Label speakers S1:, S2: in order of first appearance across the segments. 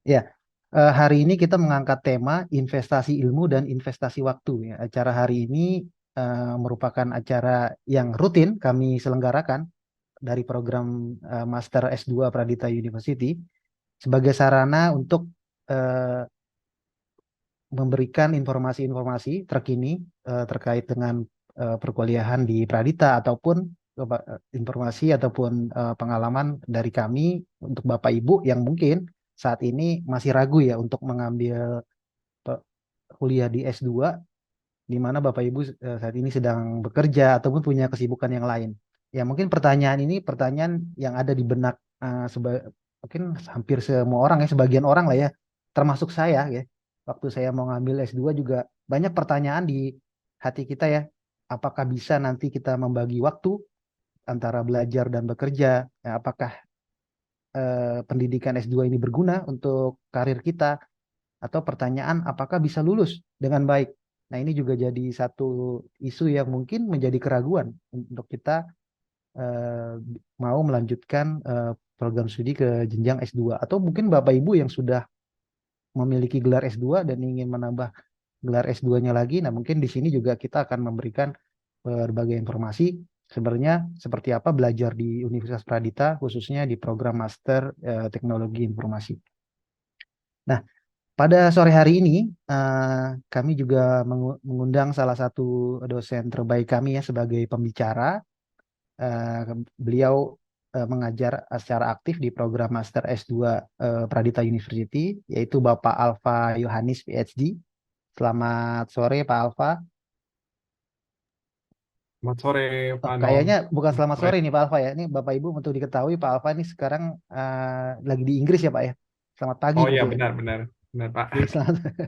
S1: Ya, hari ini kita mengangkat tema investasi ilmu dan investasi waktu. Ya. Acara hari ini merupakan acara yang rutin kami selenggarakan dari program Master S2 Pradita University sebagai sarana untuk eh, memberikan informasi-informasi terkini terkait dengan perkuliahan di Pradita ataupun informasi ataupun pengalaman dari kami untuk Bapak Ibu yang mungkin saat ini masih ragu ya untuk mengambil pe- kuliah di S2 di mana Bapak Ibu saat ini sedang bekerja ataupun punya kesibukan yang lain. Ya mungkin pertanyaan ini pertanyaan yang ada di benak mungkin hampir semua orang ya, sebagian orang lah ya, termasuk saya ya. Waktu saya mau ngambil S2 juga banyak pertanyaan di hati kita ya. Apakah bisa nanti kita membagi waktu antara belajar dan bekerja? Ya, apakah pendidikan S2 ini berguna untuk karir kita? Atau pertanyaan apakah bisa lulus dengan baik. Nah, ini juga jadi satu isu yang mungkin menjadi keraguan untuk kita eh, mau melanjutkan program studi ke jenjang S2 atau mungkin Bapak Ibu yang sudah memiliki gelar S2 dan ingin menambah gelar S2-nya lagi. Nah, mungkin di sini juga kita akan memberikan berbagai informasi sebenarnya seperti apa belajar di Universitas Pradita khususnya di program Master Teknologi Informasi. Nah, pada sore hari ini, kami juga mengundang salah satu dosen terbaik kami ya sebagai pembicara. Beliau mengajar secara aktif di program Master S2 Pradita University, yaitu Bapak Alfa Yohanis PhD. Selamat sore, Pak Alfa.
S2: Selamat sore,
S1: Oh,
S2: Pak Nom.
S1: kayaknya bukan
S2: Selamat
S1: selamat
S2: sore.
S1: sore nih Pak Alfa ya. Ini Bapak Ibu untuk diketahui Pak Alfa ini sekarang lagi di Inggris ya Pak ya. Selamat pagi
S2: Oh iya,
S1: mungkin.
S2: benar-benar. Benar, Pak.
S1: Jadi selamat, jadi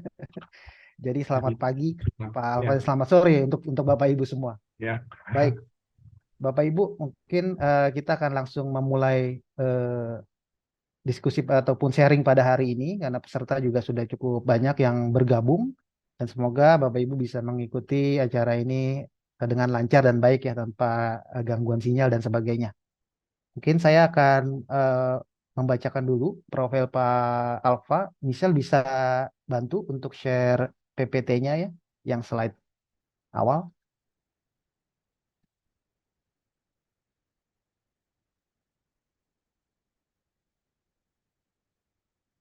S2: Jadi,
S1: selamat pagi Pak Alfa,
S2: ya,
S1: selamat sore untuk Bapak Ibu semua.
S2: ya.
S1: Baik, Bapak Ibu, mungkin kita akan langsung memulai diskusi ataupun sharing pada hari ini karena peserta juga sudah cukup banyak yang bergabung dan semoga Bapak Ibu bisa mengikuti acara ini dengan lancar dan baik ya tanpa gangguan sinyal dan sebagainya. Mungkin saya akan membacakan dulu profil Pak Alfa. Misal bisa bantu untuk share PPT-nya ya, yang slide awal.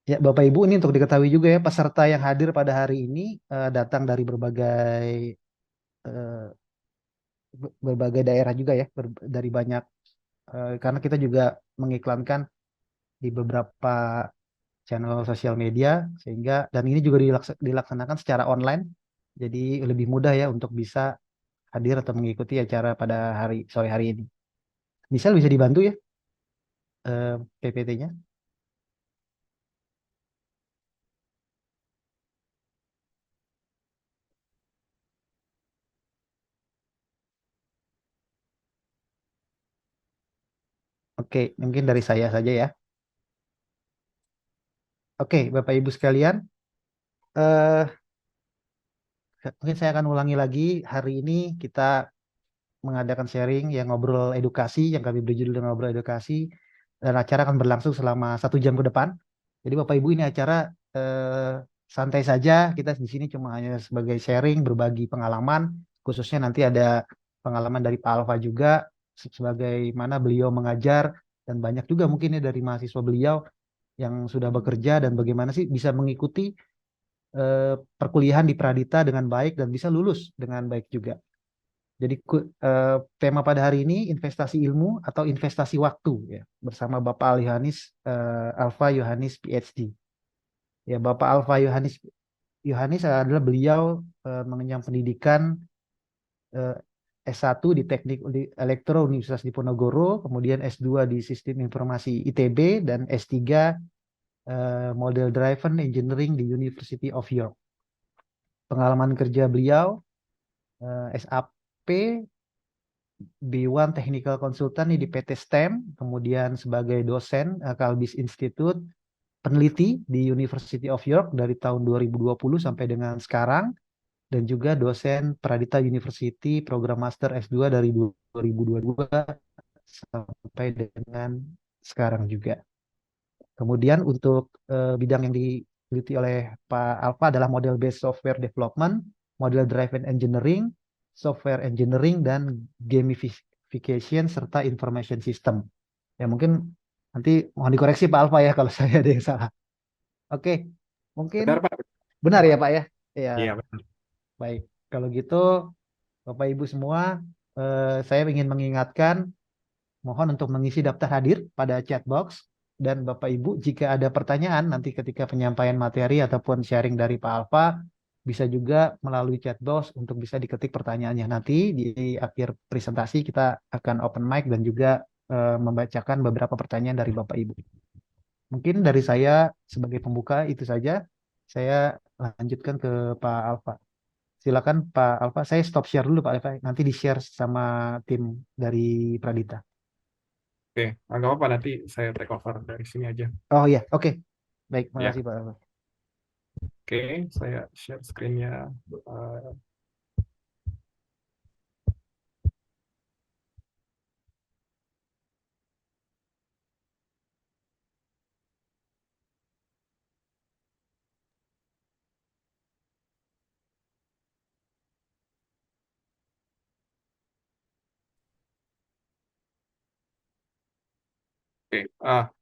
S1: Ya, Bapak Ibu ini untuk diketahui juga ya, peserta yang hadir pada hari ini datang dari eh, berbagai daerah juga ya, dari banyak karena kita juga mengiklankan di beberapa channel sosial media sehingga dan ini juga dilaksanakan secara online. Jadi lebih mudah ya untuk bisa hadir atau mengikuti acara pada sore hari ini. Misal bisa dibantu ya PPT-nya. Oke, mungkin dari saya saja ya. Oke, Bapak Ibu sekalian, eh mungkin saya akan ulangi lagi. Hari ini kita mengadakan sharing yang ngobrol edukasi, yang kami beri judul dengan ngobrol edukasi, dan acara akan berlangsung selama 1 jam ke depan. Jadi Bapak Ibu ini acara santai saja, kita di sini cuma hanya sebagai sharing, berbagi pengalaman, khususnya nanti ada pengalaman dari Pak Alfa juga, sebagaimana beliau mengajar, dan banyak juga mungkin ya dari mahasiswa beliau yang sudah bekerja, dan bagaimana sih bisa mengikuti perkuliahan di Pradita dengan baik dan bisa lulus dengan baik juga. Jadi tema pada hari ini investasi ilmu atau investasi waktu ya bersama Bapak Alfa Yohanis PhD. Ya Bapak Alfa Yohanis adalah beliau mengenyam pendidikan eh, S1 di Teknik Elektro Universitas Diponegoro, kemudian S2 di Sistem Informasi ITB dan S3 Model Driven Engineering di University of York. Pengalaman kerja beliau SAP B1 Technical Consultant di PT STEM, kemudian sebagai dosen Kalbis Institute, peneliti di University of York dari tahun 2020 sampai dengan sekarang, dan juga dosen Pradita University program Master S2 dari 2022 sampai dengan sekarang juga. Kemudian untuk bidang yang diteliti oleh Pak Alfa adalah model based software development, model driven engineering, software engineering, dan gamification serta information system. Ya mungkin nanti mohon dikoreksi Pak Alfa ya kalau saya ada yang salah. Oke, mungkin
S2: Benar, Pak.
S1: benar ya Pak ya? Ya,
S2: Iya, benar.
S1: baik. Kalau gitu Bapak Ibu semua, saya ingin mengingatkan mohon untuk mengisi daftar hadir pada chat box dan Bapak Ibu jika ada pertanyaan nanti ketika penyampaian materi ataupun sharing dari Pak Alfa bisa juga melalui chat box untuk bisa diketik pertanyaannya. Nanti di akhir presentasi kita akan open mic dan juga membacakan beberapa pertanyaan dari Bapak Ibu. Mungkin dari saya sebagai pembuka itu saja. Saya lanjutkan ke Pak Alfa. Silakan Pak Alfa. Saya stop share dulu Pak Alfa. Nanti di-share sama tim dari Pradita.
S2: Oke, nggak apa-apa, nanti saya take over dari sini aja.
S1: Oh iya, oke. Baik,
S2: Ya,
S1: makasih Pak Alfa.
S2: oke, saya share screen-nya. Eh, Oke,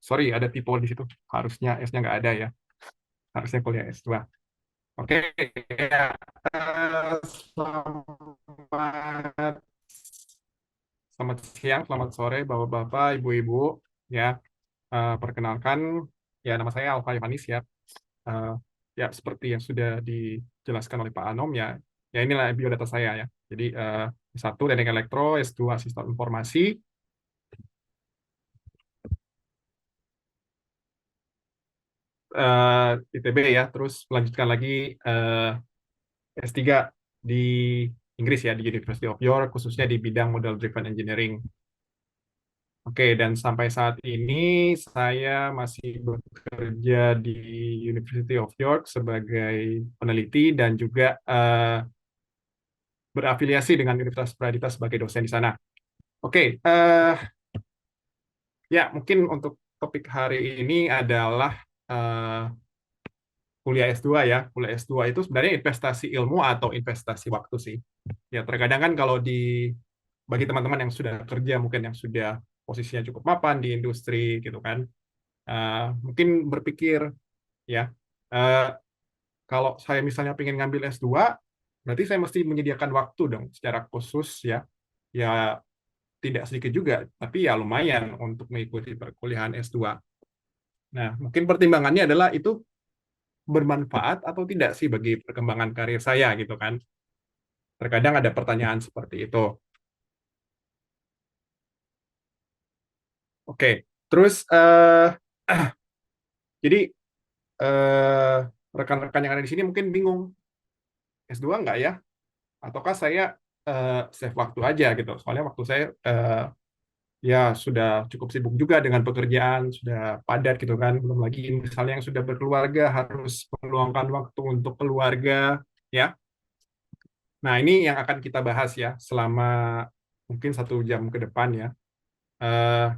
S2: sorry, ada typo di situ. Harusnya S-nya nggak ada ya. Harusnya kuliah S2. Oke, ya. Selamat, selamat siang, selamat sore, Bapak-Bapak, Ibu-Ibu. Ya, perkenalkan, ya nama saya Alfa Yohanis ya. Eh, ya, seperti yang sudah dijelaskan oleh Pak Anom ya. Ya inilah biodata saya ya. Jadi S1 Teknik Elektro, S2 Sistem Informasi, ITB ya. Terus melanjutkan lagi eh, S3 di Inggris ya, di University of York, khususnya di bidang Model Driven Engineering. Oke, dan sampai saat ini saya masih bekerja di University of York sebagai peneliti dan juga berafiliasi dengan Universitas Pradita sebagai dosen di sana. Oke, ya mungkin untuk topik hari ini adalah eh, kuliah S2 ya. Kuliah S2 itu sebenarnya investasi ilmu atau investasi waktu sih. Ya, terkadang kan kalau bagi teman-teman yang sudah kerja, mungkin yang sudah posisinya cukup mapan di industri gitu kan, mungkin berpikir ya, eh, kalau saya misalnya pengen ngambil S2, berarti saya mesti menyediakan waktu dong secara khusus ya. Ya tidak sedikit juga, tapi ya lumayan untuk mengikuti perkuliahan S2. Nah, mungkin pertimbangannya adalah itu bermanfaat atau tidak sih bagi perkembangan karir saya gitu kan. Terkadang ada pertanyaan seperti itu. Oke, terus jadi eh, rekan-rekan yang ada di sini mungkin bingung, S2 nggak ya? Ataukah saya save waktu aja gitu? Soalnya waktu saya ya sudah cukup sibuk juga dengan pekerjaan, sudah padat gitu kan. Belum lagi misalnya yang sudah berkeluarga harus meluangkan waktu untuk keluarga, ya. Nah, ini yang akan kita bahas ya selama mungkin 1 jam ke depan ya. Eh,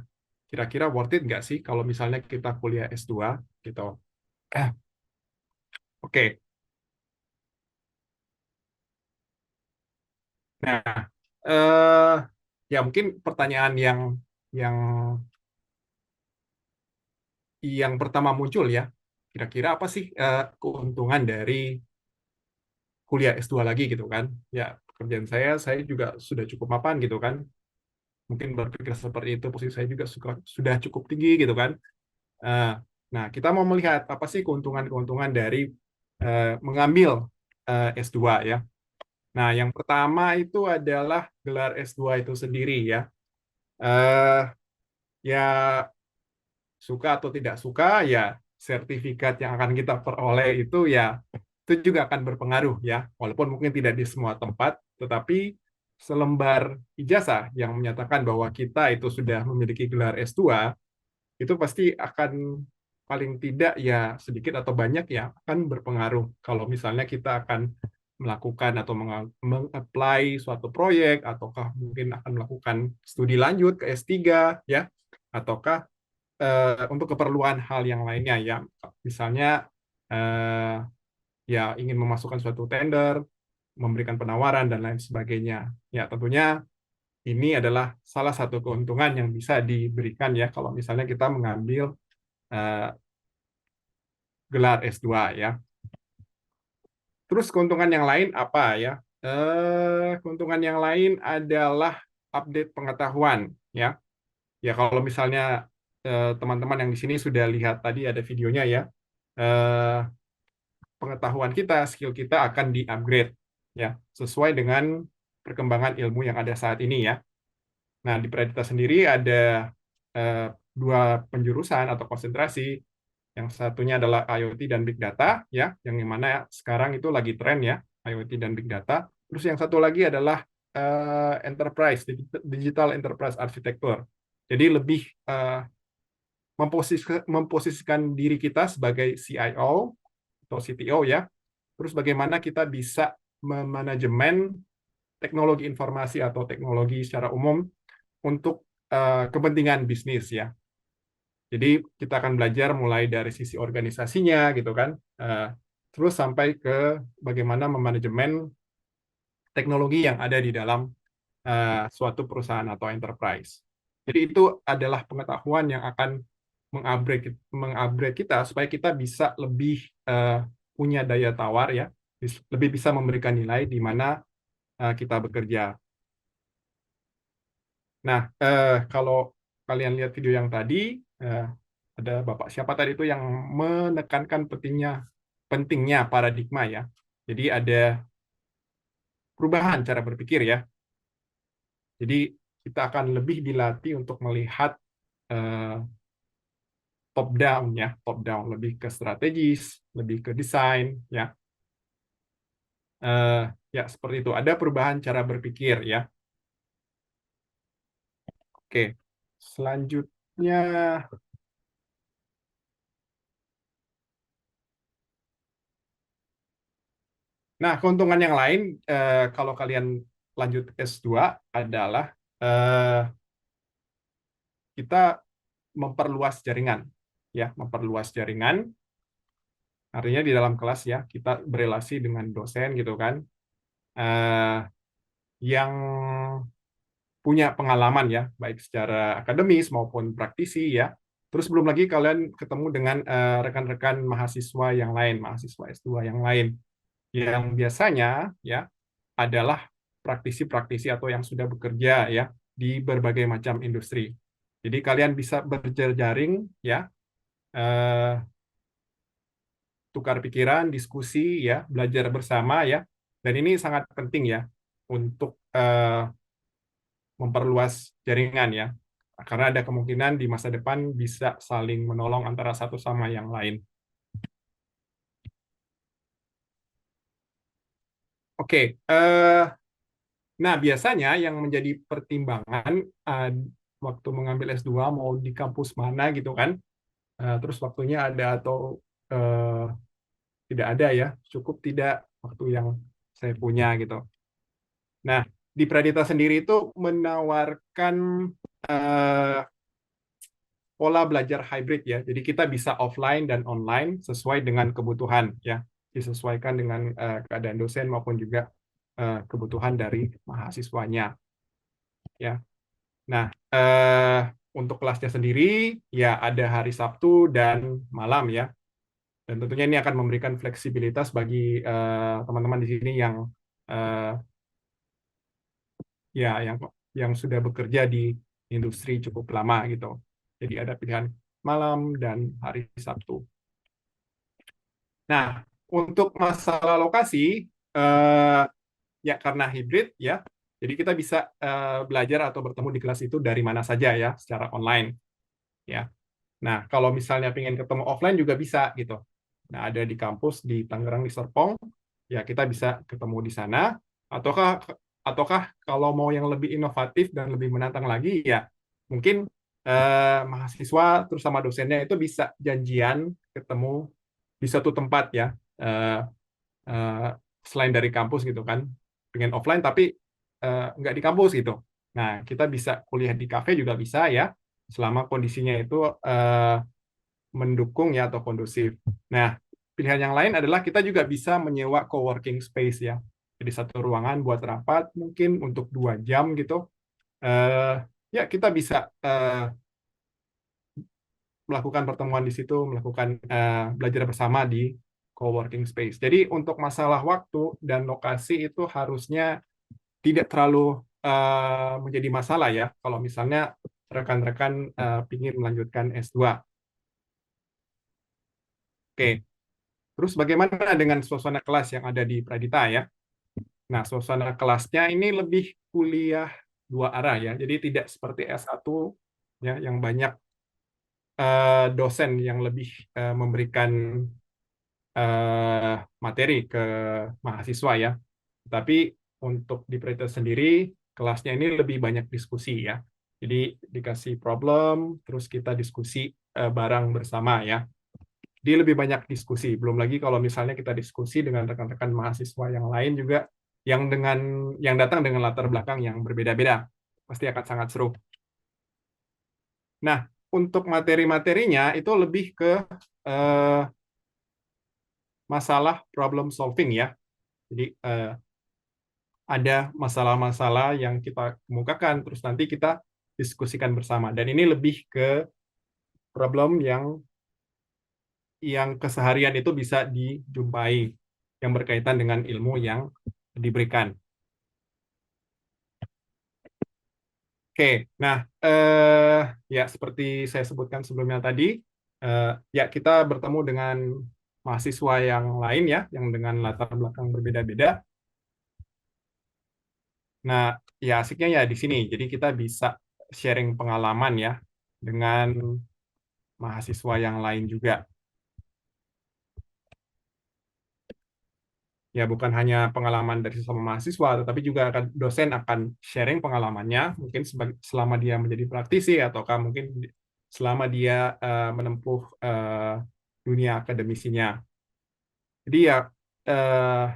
S2: Kira-kira worth it nggak sih kalau misalnya kita kuliah S2 gitu. Eh, Oke. Nah, eh ya mungkin pertanyaan yang yang pertama muncul ya. Kira-kira apa sih keuntungan dari kuliah S2 lagi gitu kan? Ya, pekerjaan saya juga sudah cukup mapan gitu kan. Mungkin berpikir seperti itu, posisi saya juga sudah cukup tinggi gitu kan. Eh, Nah, kita mau melihat apa sih keuntungan-keuntungan dari mengambil S2 ya. Nah, yang pertama itu adalah gelar S2 itu sendiri ya. Eh, Ya, suka atau tidak suka, ya sertifikat yang akan kita peroleh itu juga akan berpengaruh ya. Walaupun mungkin tidak di semua tempat, tetapi selembar ijazah yang menyatakan bahwa kita itu sudah memiliki gelar S2, itu pasti akan paling tidak ya sedikit atau banyak ya akan berpengaruh kalau misalnya kita akan melakukan atau meng-apply suatu proyek ataukah mungkin akan melakukan studi lanjut ke S3 ya ataukah untuk keperluan hal yang lainnya ya. Misalnya eh, ya ingin memasukkan suatu tender, memberikan penawaran dan lain sebagainya. Ya, tentunya ini adalah salah satu keuntungan yang bisa diberikan ya kalau misalnya kita mengambil eh, gelar S2 ya. Terus keuntungan yang lain apa ya? Keuntungan yang lain adalah update pengetahuan ya. Ya kalau misalnya teman-teman yang di sini sudah lihat tadi ada videonya ya. Eh, Pengetahuan kita, skill kita akan di-upgrade ya, sesuai dengan perkembangan ilmu yang ada saat ini ya. Nah, di Pradita sendiri ada eh, dua penjurusan atau konsentrasi. Yang satunya adalah IoT dan Big Data, ya, yang mana sekarang itu lagi tren ya, IoT dan Big Data. Terus yang satu lagi adalah Enterprise, Digital Enterprise Architecture. Jadi lebih memposisikan diri kita sebagai CIO atau CTO ya. Terus bagaimana kita bisa memanajemen teknologi informasi atau teknologi secara umum untuk kepentingan bisnis ya. Jadi kita akan belajar mulai dari sisi organisasinya gitu kan, terus sampai ke bagaimana memanajemen teknologi yang ada di dalam suatu perusahaan atau enterprise. Jadi itu adalah pengetahuan yang akan mengupgrade kita supaya kita bisa lebih punya daya tawar ya, lebih bisa memberikan nilai di mana kita bekerja. Nah, kalau kalian lihat video yang tadi, ada Bapak siapa tadi itu yang menekankan pentingnya paradigma ya. Jadi ada perubahan cara berpikir ya. Jadi kita akan lebih dilatih untuk melihat top down ya, top down lebih ke strategis, lebih ke desain ya. Ya seperti itu. Ada perubahan cara berpikir ya. Oke, selanjutnya. Nah, keuntungan yang lain kalau kalian lanjut S2 adalah eh, kita memperluas jaringan. Ya, memperluas jaringan. Artinya di dalam kelas ya, kita berelasi dengan dosen gitu kan, eh, yang punya pengalaman ya, baik secara akademis maupun praktisi ya. Terus belum lagi kalian ketemu dengan rekan-rekan mahasiswa yang lain, mahasiswa S2 yang lain, yang biasanya ya adalah praktisi-praktisi atau yang sudah bekerja ya di berbagai macam industri. Jadi kalian bisa berjejaring ya, eh, tukar pikiran, diskusi ya, belajar bersama ya. Dan ini sangat penting ya untuk memperluas jaringan ya. Karena ada kemungkinan di masa depan bisa saling menolong antara satu sama yang lain. Oke, nah biasanya yang menjadi pertimbangan eh, waktu mengambil S2 mau di kampus mana gitu kan, terus waktunya ada atau eh, tidak ada ya, cukup tidak waktu yang saya punya gitu. Nah, di Pradita sendiri itu menawarkan eh, pola belajar hybrid ya. Jadi kita bisa offline dan online sesuai dengan kebutuhan ya, disesuaikan dengan keadaan dosen maupun juga kebutuhan dari mahasiswanya ya. Nah, untuk kelasnya sendiri ya ada hari Sabtu dan malam ya. Dan tentunya ini akan memberikan fleksibilitas bagi teman-teman di sini yang eh, ya yang sudah bekerja di industri cukup lama gitu. Jadi ada pilihan malam dan hari Sabtu. Nah, untuk masalah lokasi, eh, ya karena hibrid ya, jadi kita bisa belajar atau bertemu di kelas itu dari mana saja ya, secara online ya. Nah, kalau misalnya ingin ketemu offline juga bisa gitu. Nah, ada di kampus di Tangerang di Serpong, ya kita bisa ketemu di sana. Ataukah ataukah kalau mau yang lebih inovatif dan lebih menantang lagi ya, mungkin mahasiswa terus sama dosennya itu bisa janjian ketemu di satu tempat ya, eh, eh, selain dari kampus gitu kan, pengen offline tapi nggak di kampus gitu. Nah, kita bisa kuliah di kafe juga bisa ya, selama kondisinya itu eh, mendukung ya atau kondusif. Nah, pilihan yang lain adalah kita juga bisa menyewa co-working space ya. Jadi satu ruangan buat rapat mungkin untuk 2 jam gitu. Eh, ya kita bisa melakukan pertemuan di situ, melakukan belajar bersama di co-working space. Jadi untuk masalah waktu dan lokasi itu harusnya tidak terlalu menjadi masalah ya kalau misalnya rekan-rekan ingin melanjutkan S2. Oke, terus bagaimana dengan suasana kelas yang ada di Pradita ya? Nah, suasana kelasnya ini lebih kuliah 2 arah ya. Jadi tidak seperti S1 ya yang banyak dosen yang lebih memberikan materi ke mahasiswa ya. Tapi untuk di Preter sendiri kelasnya ini lebih banyak diskusi ya. Jadi dikasih problem, terus kita diskusi bareng bersama ya. Dia lebih banyak diskusi. Belum lagi kalau misalnya kita diskusi dengan rekan-rekan mahasiswa yang lain juga yang datang dengan latar belakang yang berbeda-beda. Pasti akan sangat seru. Nah, untuk materi-materinya itu lebih ke eh, masalah problem solving ya. Jadi ada masalah-masalah yang kita kemukakan, terus nanti kita diskusikan bersama. Dan ini lebih ke problem yang keseharian itu bisa dijumpai, yang berkaitan dengan ilmu yang diberikan. Oke, nah ya seperti saya sebutkan sebelumnya tadi, ya kita bertemu dengan mahasiswa yang lain ya, yang dengan latar belakang berbeda-beda. Nah, ya asiknya ya di sini. Jadi kita bisa sharing pengalaman ya dengan mahasiswa yang lain juga. Ya bukan hanya pengalaman dari sesama mahasiswa, tetapi juga dosen akan sharing pengalamannya, mungkin selama dia menjadi praktisi, ataukah mungkin selama dia menempuh dunia akademisinya. Jadi ya, eh,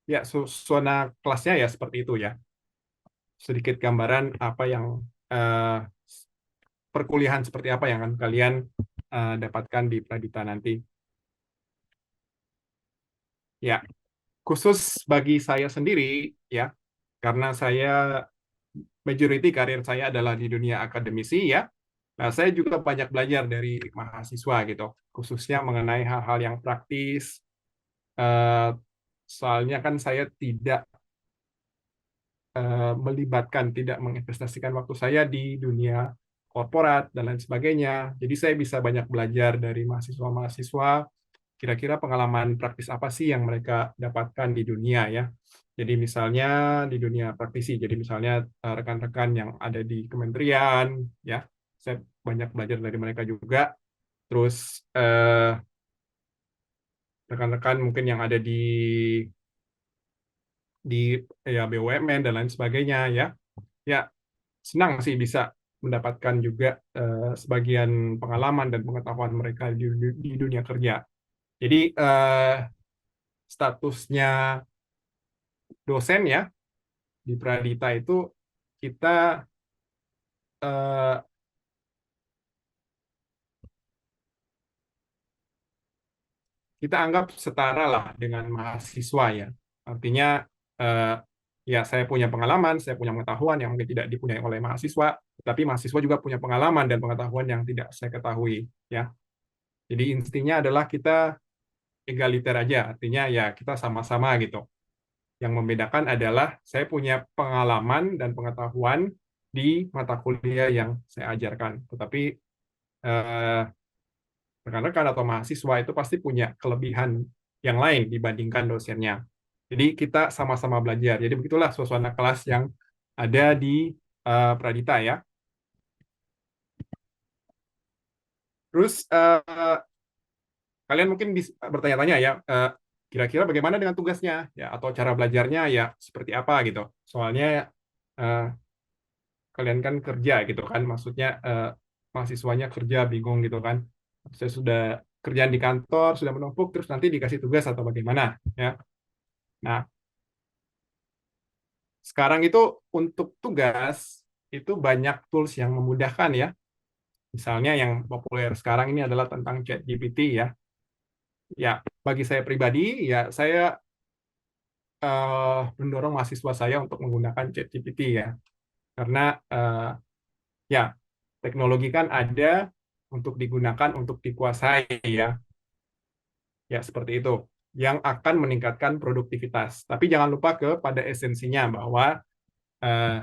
S2: ya suasana kelasnya ya seperti itu ya. Sedikit gambaran apa yang eh, perkuliahan seperti apa yang akan kalian dapatkan di Pradita nanti. Ya, khusus bagi saya sendiri ya, karena saya majority karir saya adalah di dunia akademisi ya. Nah, saya juga banyak belajar dari mahasiswa gitu, khususnya mengenai hal-hal yang praktis. Eh, Soalnya kan saya tidak tidak menginvestasikan waktu saya di dunia korporat dan lain sebagainya. Jadi saya bisa banyak belajar dari mahasiswa-mahasiswa kira-kira pengalaman praktis apa sih yang mereka dapatkan di dunia ya. Jadi misalnya di dunia praktisi, jadi misalnya rekan-rekan yang ada di kementerian ya, saya banyak belajar dari mereka juga. Terus rekan-rekan mungkin yang ada di ya BUMN dan lain sebagainya ya. Ya, senang sih bisa mendapatkan juga sebagian pengalaman dan pengetahuan mereka di dunia kerja. Jadi statusnya dosen ya di Pradita itu kita eh, kita anggap setara lah dengan mahasiswa ya. Artinya eh, ya saya punya pengalaman, saya punya pengetahuan yang mungkin tidak dipunyai oleh mahasiswa, tapi mahasiswa juga punya pengalaman dan pengetahuan yang tidak saya ketahui ya. Jadi intinya adalah kita egaliter aja, artinya ya kita sama-sama gitu. Yang membedakan adalah saya punya pengalaman dan pengetahuan di mata kuliah yang saya ajarkan, tetapi eh, rekan-rekan atau mahasiswa itu pasti punya kelebihan yang lain dibandingkan dosennya. Jadi kita sama-sama belajar. Jadi begitulah suasana kelas yang ada di Pradita ya. Terus kalian mungkin bisa bertanya-tanya ya, kira-kira bagaimana dengan tugasnya ya atau cara belajarnya ya seperti apa gitu. Soalnya eh, kalian kan kerja gitu kan, maksudnya mahasiswanya kerja bingung gitu kan. Saya sudah kerjaan di kantor, sudah menumpuk, terus nanti dikasih tugas atau bagaimana ya. Nah, sekarang itu untuk tugas itu banyak tools yang memudahkan ya. Misalnya yang populer sekarang ini adalah tentang ChatGPT ya. Ya, bagi saya pribadi, ya saya mendorong mahasiswa saya untuk menggunakan ChatGPT ya. Karena ya teknologi kan ada untuk digunakan, untuk dikuasai ya. Ya, seperti itu. Yang akan meningkatkan produktivitas. Tapi jangan lupa kepada esensinya bahwa eh,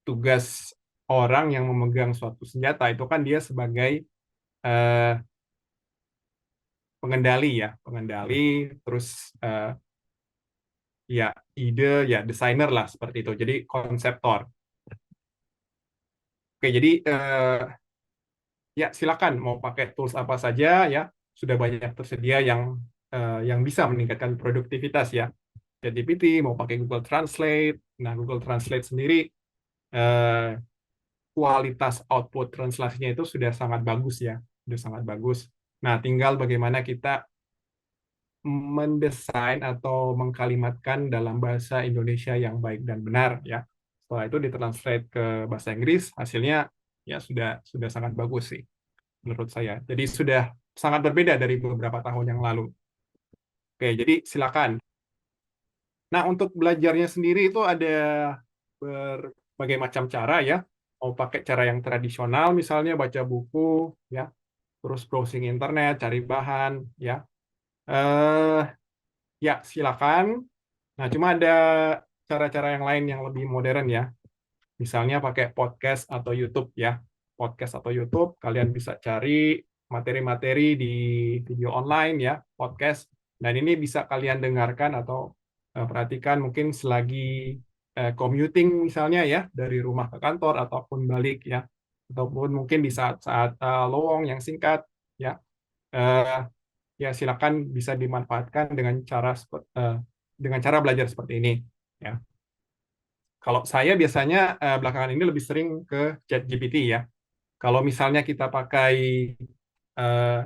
S2: tugas orang yang memegang suatu senjata itu kan dia sebagai eh, pengendali ya, pengendali, terus eh, ya ide, ya desainer lah seperti itu. Jadi konseptor. Oke, jadi ya silakan mau pakai tools apa saja ya, sudah banyak tersedia yang bisa meningkatkan produktivitas ya. ChatGPT mau pakai Google Translate. Nah, Google Translate sendiri eh, kualitas output translasinya itu sudah sangat bagus ya, sudah sangat bagus. Nah, tinggal bagaimana kita mendesain atau mengkalimatkan dalam bahasa Indonesia yang baik dan benar ya. Setelah itu ditranslate ke bahasa Inggris, hasilnya ya sudah sangat bagus sih menurut saya. Jadi sudah sangat berbeda dari beberapa tahun yang lalu. Oke, jadi silakan. Nah, untuk belajarnya sendiri itu ada berbagai macam cara ya. Mau pakai cara yang tradisional misalnya baca buku ya, terus browsing internet, cari bahan ya. Eh ya, silakan. Nah, cuma ada cara-cara yang lain yang lebih modern ya. Misalnya pakai podcast atau YouTube ya. Podcast atau YouTube, kalian bisa cari materi-materi di video online ya, podcast. Dan ini bisa kalian dengarkan atau perhatikan mungkin selagi commuting misalnya ya, dari rumah ke kantor ataupun balik ya. Ataupun mungkin di saat-saat lowong yang singkat ya. Eh, ya silakan bisa dimanfaatkan dengan cara belajar seperti ini ya. Kalau saya biasanya belakangan ini lebih sering ke ChatGPT ya. Kalau misalnya kita pakai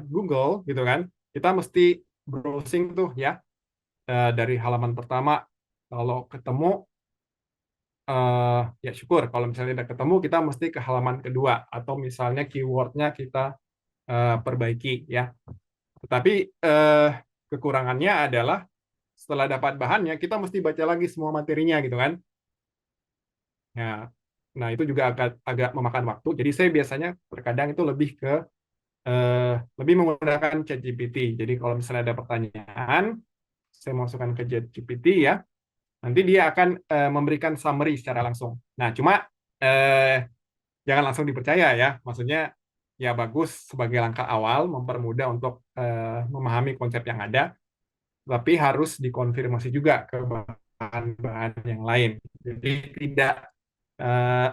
S2: Google gitu kan, kita mesti browsing tuh ya dari halaman pertama. Kalau ketemu ya syukur. Kalau misalnya tidak ketemu, kita mesti ke halaman kedua atau misalnya keywordnya kita perbaiki ya. Tetapi eh, kekurangannya adalah setelah dapat bahannya, kita mesti baca lagi semua materinya gitu kan. Ya, nah itu juga agak agak memakan waktu. Jadi saya biasanya terkadang itu eh, lebih menggunakan ChatGPT. Jadi kalau misalnya ada pertanyaan, saya masukkan ke ChatGPT ya, nanti dia akan memberikan summary secara langsung. Nah, cuma eh, jangan langsung dipercaya ya. Maksudnya ya bagus sebagai langkah awal mempermudah untuk memahami konsep yang ada, tapi harus dikonfirmasi juga ke bahan-bahan yang lain. Jadi tidak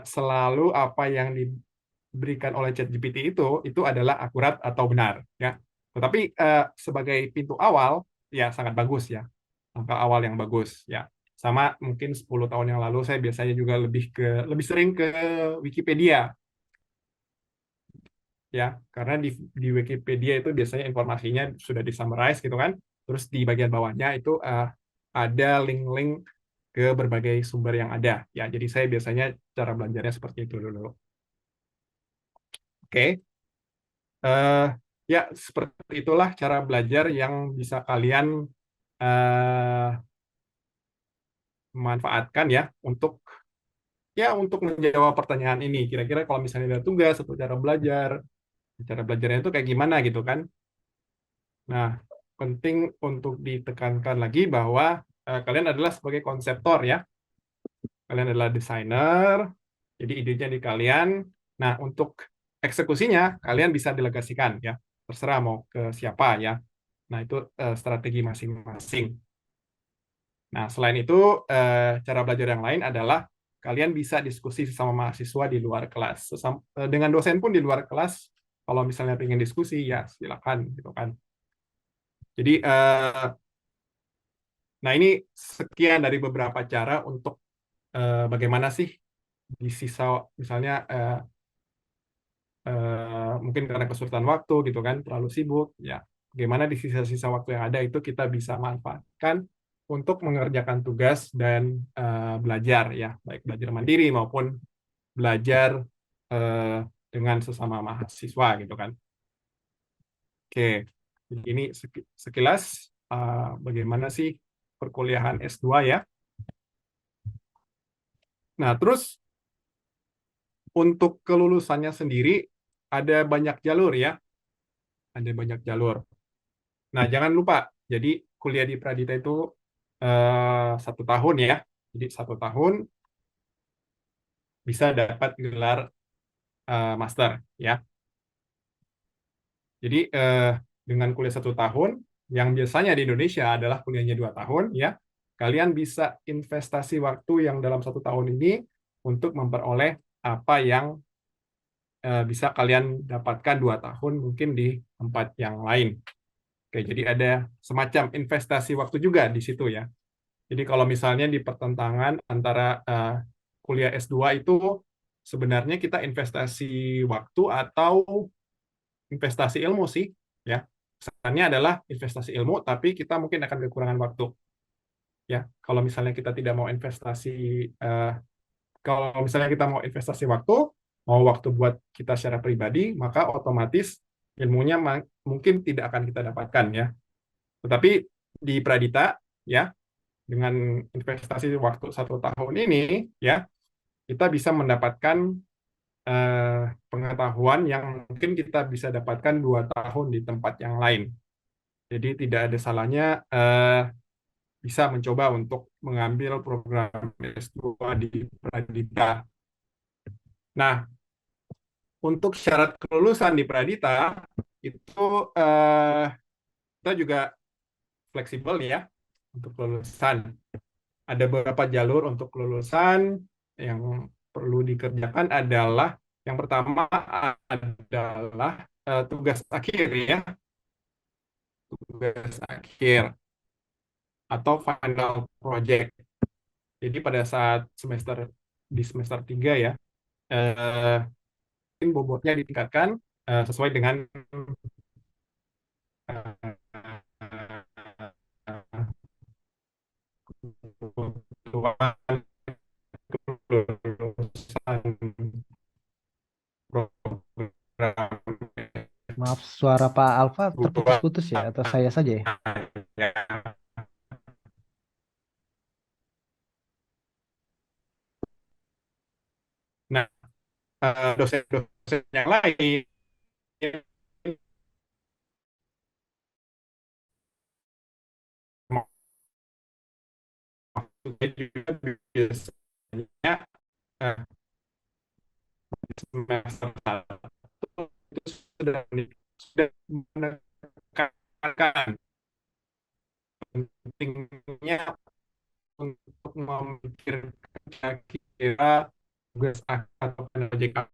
S2: selalu apa yang diberikan oleh ChatGPT itu adalah akurat atau benar ya. Tetapi sebagai pintu awal ya sangat bagus ya. Langkah awal yang bagus ya. Sama mungkin 10 tahun yang lalu saya biasanya juga lebih sering ke Wikipedia ya, karena di Wikipedia itu biasanya informasinya sudah disummarize gitu kan. Terus di bagian bawahnya itu ada link-link ke berbagai sumber yang ada ya. Jadi saya biasanya cara belajarnya seperti itu dulu. Oke. Eh, ya, seperti itulah cara belajar yang bisa kalian eh, manfaatkan ya untuk menjawab pertanyaan ini. Kira-kira kalau misalnya ada tugas atau cara belajarnya itu kayak gimana gitu kan? Nah, penting untuk ditekankan lagi bahwa kalian adalah sebagai konseptor ya. Kalian adalah desainer, jadi idenya di kalian. Nah, untuk eksekusinya kalian bisa delegasikan ya. Terserah mau ke siapa ya. Nah, itu strategi masing-masing. Nah, selain itu, cara belajar yang lain adalah kalian bisa diskusi sesama mahasiswa di luar kelas. Dengan dosen pun di luar kelas, kalau misalnya ingin diskusi, ya silakan gitu kan. Jadi, nah ini sekian dari beberapa cara untuk bagaimana sih di sisa, misalnya mungkin karena kesulitan waktu gitu kan, terlalu sibuk, ya bagaimana di sisa-sisa waktu yang ada itu kita bisa manfaatkan untuk mengerjakan tugas dan belajar ya, baik belajar mandiri maupun belajar dengan sesama mahasiswa gitu kan. Oke, jadi ini sekilas bagaimana sih perkuliahan S2 ya. Nah, terus untuk kelulusannya sendiri ada banyak jalur ya, ada banyak jalur. Nah, jangan lupa, jadi kuliah di Pradita itu 1 tahun ya. Jadi 1 tahun bisa dapat gelar master ya. Jadi dengan kuliah 1 tahun, yang biasanya di Indonesia adalah kuliahnya 2 tahun ya, kalian bisa investasi waktu yang dalam 1 tahun ini untuk memperoleh apa yang bisa kalian dapatkan 2 tahun mungkin di tempat yang lain. Oke, jadi ada semacam investasi waktu juga di situ ya. Jadi kalau misalnya di pertentangan antara kuliah S2 itu sebenarnya kita investasi waktu atau investasi ilmu sih ya. Kesannya adalah investasi ilmu tapi kita mungkin akan kekurangan waktu ya. Kalau misalnya kita tidak mau investasi eh, kalau misalnya kita mau investasi waktu, mau waktu buat kita secara pribadi, maka otomatis ilmunya mungkin tidak akan kita dapatkan ya. Tetapi di Pradita ya, dengan investasi waktu 1 tahun ini ya, kita bisa mendapatkan pengetahuan yang mungkin kita bisa dapatkan 2 tahun di tempat yang lain. Jadi tidak ada salahnya bisa mencoba untuk mengambil program S2 di Pradita. Nah, untuk syarat kelulusan di Pradita itu eh, kita juga fleksibel ya untuk kelulusan. Ada beberapa jalur untuk kelulusan yang perlu dikerjakan adalah yang pertama adalah tugas akhir ya, tugas akhir atau final project. Jadi pada saat semester 3 ya, eh, bobotnya ditingkatkan sesuai dengan kebutuhan kelulusan program
S1: Maaf, suara Pak Alfa
S2: S2.
S1: terputus-putus ya, atau saya saja ya?
S2: Nah, dosen-dosen yang lain maksudnya juga biasanya eh, semester 1 itu sudah menekankan pentingnya untuk memikirkan kira-kira tugas atau project apa.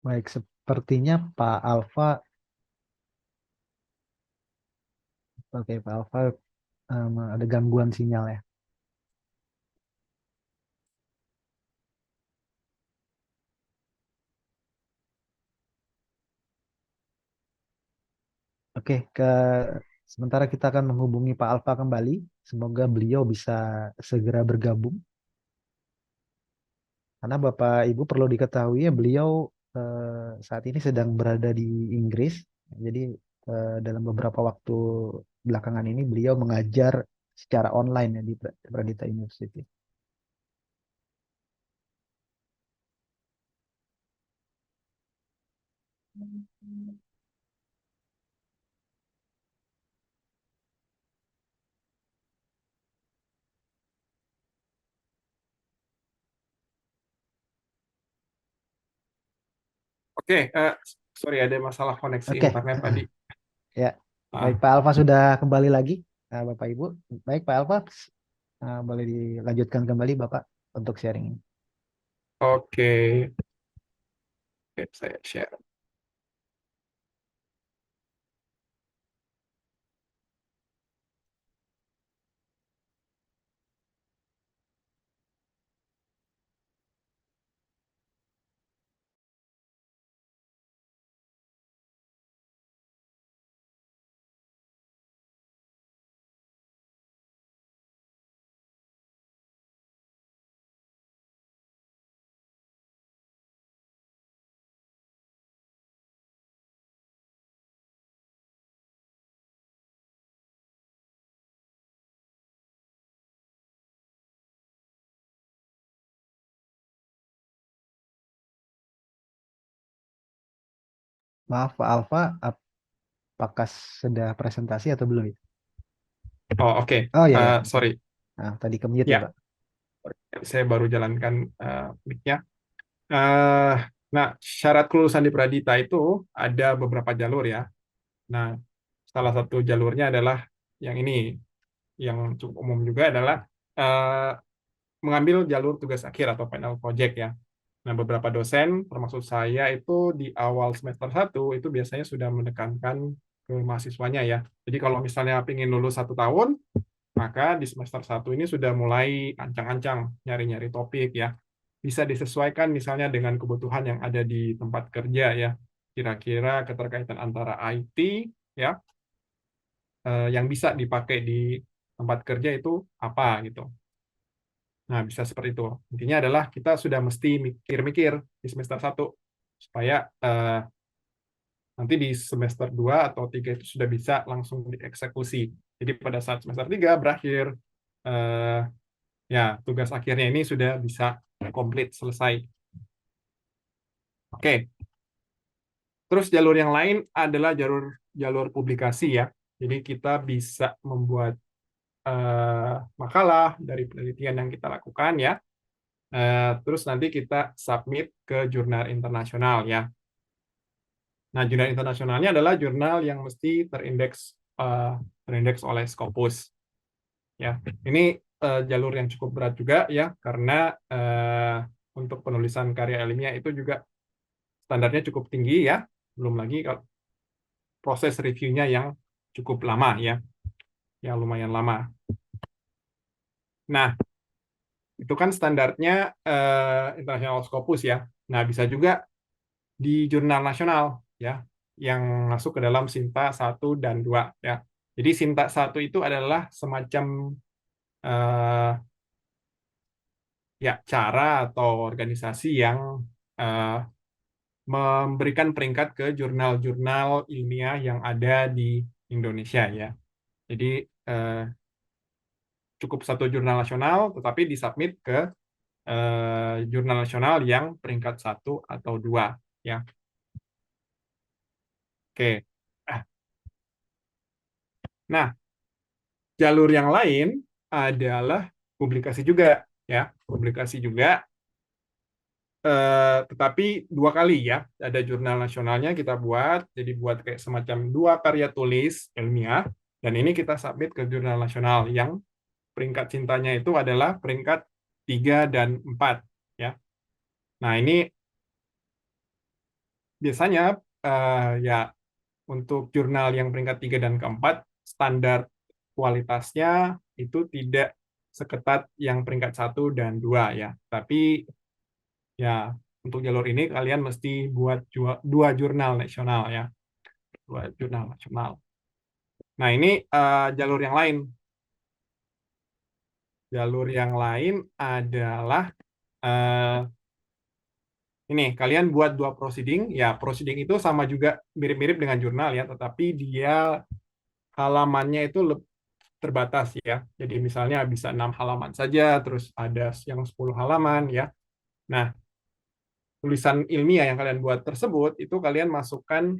S1: Baik, sepertinya Pak Alfa, oke Pak Alfa ada gangguan sinyal ya. Oke, sementara kita akan menghubungi Pak Alfa kembali. Semoga beliau bisa segera bergabung. Karena Bapak Ibu perlu diketahui ya, beliau saat ini sedang berada di Inggris. Jadi dalam beberapa waktu belakangan ini beliau mengajar secara online ya di Pradita University.
S2: Oke, sorry ada masalah koneksi
S1: Oke,
S2: internet tadi.
S1: ya. Baik,
S2: Ah,
S1: Pak Alfa sudah kembali lagi, Bapak Ibu. Baik, Pak Alfa, boleh dilanjutkan kembali Bapak untuk sharing ini.
S2: oke, oke, saya share.
S1: Maaf Pak Alfa, apakah sudah presentasi atau belum?
S2: Oh, oke.
S1: Oh ya ya, oke.
S2: Sorry.
S1: Nah, tadi ke mute ya
S2: Ya,
S1: Pak.
S2: saya baru jalankan mic-nya. Eh, nah, syarat kelulusan di Pradita itu ada beberapa jalur ya. Nah, salah satu jalurnya adalah yang ini, yang cukup umum juga adalah eh, mengambil jalur tugas akhir atau final project ya. Nah, beberapa dosen, termasuk saya itu di awal semester 1 itu biasanya sudah menekankan ke mahasiswanya ya. Jadi kalau misalnya ingin lulus 1 tahun, maka di semester 1 ini sudah mulai ancang-ancang nyari-nyari topik ya. Bisa disesuaikan misalnya dengan kebutuhan yang ada di tempat kerja ya. Kira-kira keterkaitan antara IT ya, yang bisa dipakai di tempat kerja itu apa gitu. Nah, bisa seperti itu. Intinya adalah kita sudah mesti mikir-mikir di semester 1 supaya nanti di semester 2 atau 3 itu sudah bisa langsung dieksekusi. Jadi pada saat semester 3 berakhir, eh, ya tugas akhirnya ini sudah bisa komplit selesai. Oke, terus jalur yang lain adalah jalur jalur publikasi ya. Jadi kita bisa membuat makalah dari penelitian yang kita lakukan ya. Terus nanti kita submit ke jurnal internasional ya. Nah, jurnal internasionalnya adalah jurnal yang mesti terindeks oleh Scopus. Ya, ini jalur yang cukup berat juga ya, karena untuk penulisan karya ilmiah itu juga standarnya cukup tinggi ya. Belum lagi kalau proses reviewnya yang cukup lama ya, yang lumayan lama. Nah, itu kan standarnya internasional Scopus ya. Nah, bisa juga di jurnal nasional ya, yang masuk ke dalam Sinta 1 dan 2 ya. Jadi Sinta 1 itu adalah semacam eh, ya cara atau organisasi yang eh, memberikan peringkat ke jurnal-jurnal ilmiah yang ada di Indonesia ya. Jadi eh, cukup satu jurnal nasional, tetapi disubmit ke jurnal nasional yang peringkat 1 atau 2 ya. Oke. Ah, Nah, jalur yang lain adalah publikasi juga ya, publikasi juga, tetapi 2 kali ya. Ada jurnal nasionalnya kita buat, jadi buat kayak semacam 2 karya tulis ilmiah, dan ini kita submit ke jurnal nasional yang peringkat cintanya itu adalah peringkat 3 dan 4 ya. Nah, ini biasanya ya untuk jurnal yang peringkat 3 dan 4 standar kualitasnya itu tidak seketat yang peringkat 1 dan 2 ya. Tapi ya untuk jalur ini kalian mesti buat 2 jurnal nasional ya. 2 jurnal nasional. Nah, ini jalur yang lain. Jalur yang lain adalah eh, ini kalian buat 2 proceeding. Ya, proceeding itu sama juga mirip-mirip dengan jurnal ya, tetapi dia halamannya itu terbatas ya. Jadi misalnya bisa 6 halaman saja, terus ada yang 10 halaman ya. Nah, tulisan ilmiah yang kalian buat tersebut itu kalian masukkan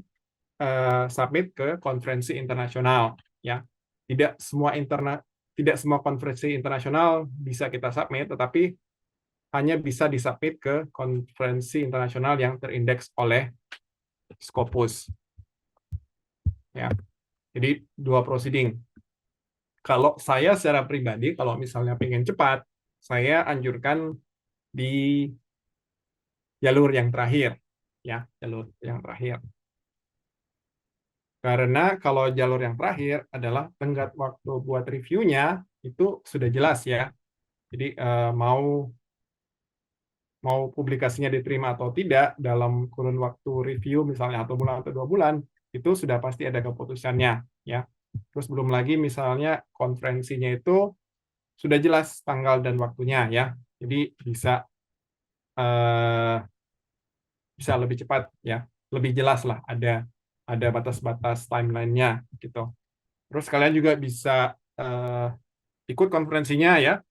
S2: submit ke konferensi internasional ya. Tidak semua konferensi internasional bisa kita submit, tetapi hanya bisa disubmit ke konferensi internasional yang terindeks oleh Scopus ya. Jadi 2 proceeding. Kalau saya secara pribadi, kalau misalnya pengen cepat, saya anjurkan di jalur yang terakhir, ya, jalur yang terakhir. Karena kalau jalur yang terakhir adalah tenggat waktu buat reviewnya itu sudah jelas ya. Jadi mau mau publikasinya diterima atau tidak dalam kurun waktu review misalnya 1 bulan atau 2 bulan itu sudah pasti ada keputusannya ya. Terus belum lagi misalnya konferensinya itu sudah jelas tanggal dan waktunya ya. Jadi bisa eh, bisa lebih cepat ya, lebih jelas lah ada batas-batas timelinenya gitu. Terus kalian juga bisa eh, ikut konferensinya ya,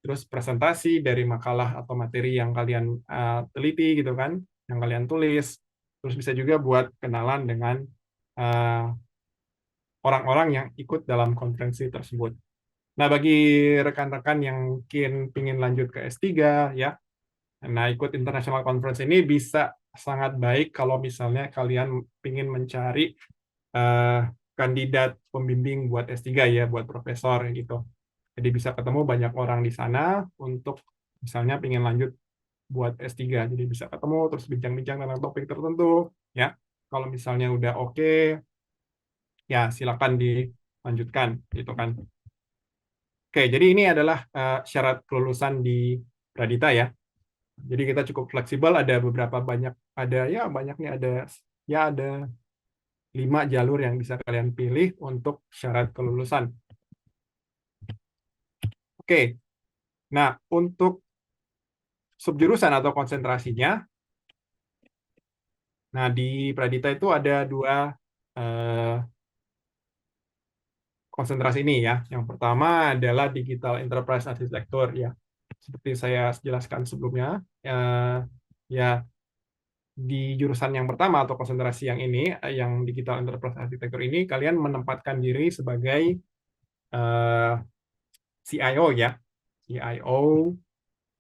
S2: terus presentasi dari makalah atau materi yang kalian teliti gitu kan, yang kalian tulis. Terus bisa juga buat kenalan dengan eh, orang-orang yang ikut dalam konferensi tersebut. Nah, bagi rekan-rekan yang mungkin ingin lanjut ke S3 ya, nah ikut international conference ini bisa sangat baik kalau misalnya kalian ingin mencari eh, kandidat pembimbing buat S3 ya, buat profesor gitu. Jadi bisa ketemu banyak orang di sana untuk misalnya ingin lanjut buat S3. Jadi bisa ketemu terus bincang-bincang tentang topik tertentu ya. Kalau misalnya udah oke, ya silakan dilanjutkan gitu kan. Oke, jadi ini adalah syarat kelulusan di Pradita ya. Jadi kita cukup fleksibel, ada beberapa banyak, ada ya banyaknya ada 5 jalur yang bisa kalian pilih untuk syarat kelulusan. Oke, nah untuk subjurusan atau konsentrasinya, nah di Pradita itu ada 2 eh, konsentrasi ini ya. Yang pertama adalah Digital Enterprise Architecture ya. Seperti saya jelaskan sebelumnya, ya di jurusan yang pertama atau konsentrasi yang ini, yang Digital Enterprise Architecture ini, kalian menempatkan diri sebagai eh, CIO ya, CIO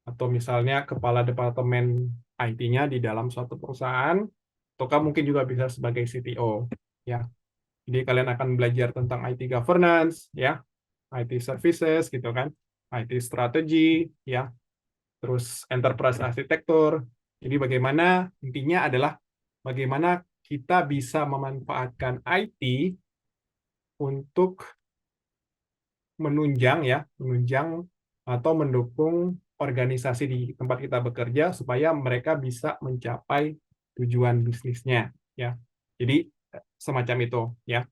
S2: atau misalnya kepala departemen IT-nya di dalam suatu perusahaan, atau mungkin juga bisa sebagai CTO ya. Jadi kalian akan belajar tentang IT governance ya, IT services gitu kan, IT strategy ya, terus enterprise architecture. Jadi bagaimana intinya adalah bagaimana kita bisa memanfaatkan IT untuk menunjang atau mendukung organisasi di tempat kita bekerja supaya mereka bisa mencapai tujuan bisnisnya ya. Jadi semacam itu ya.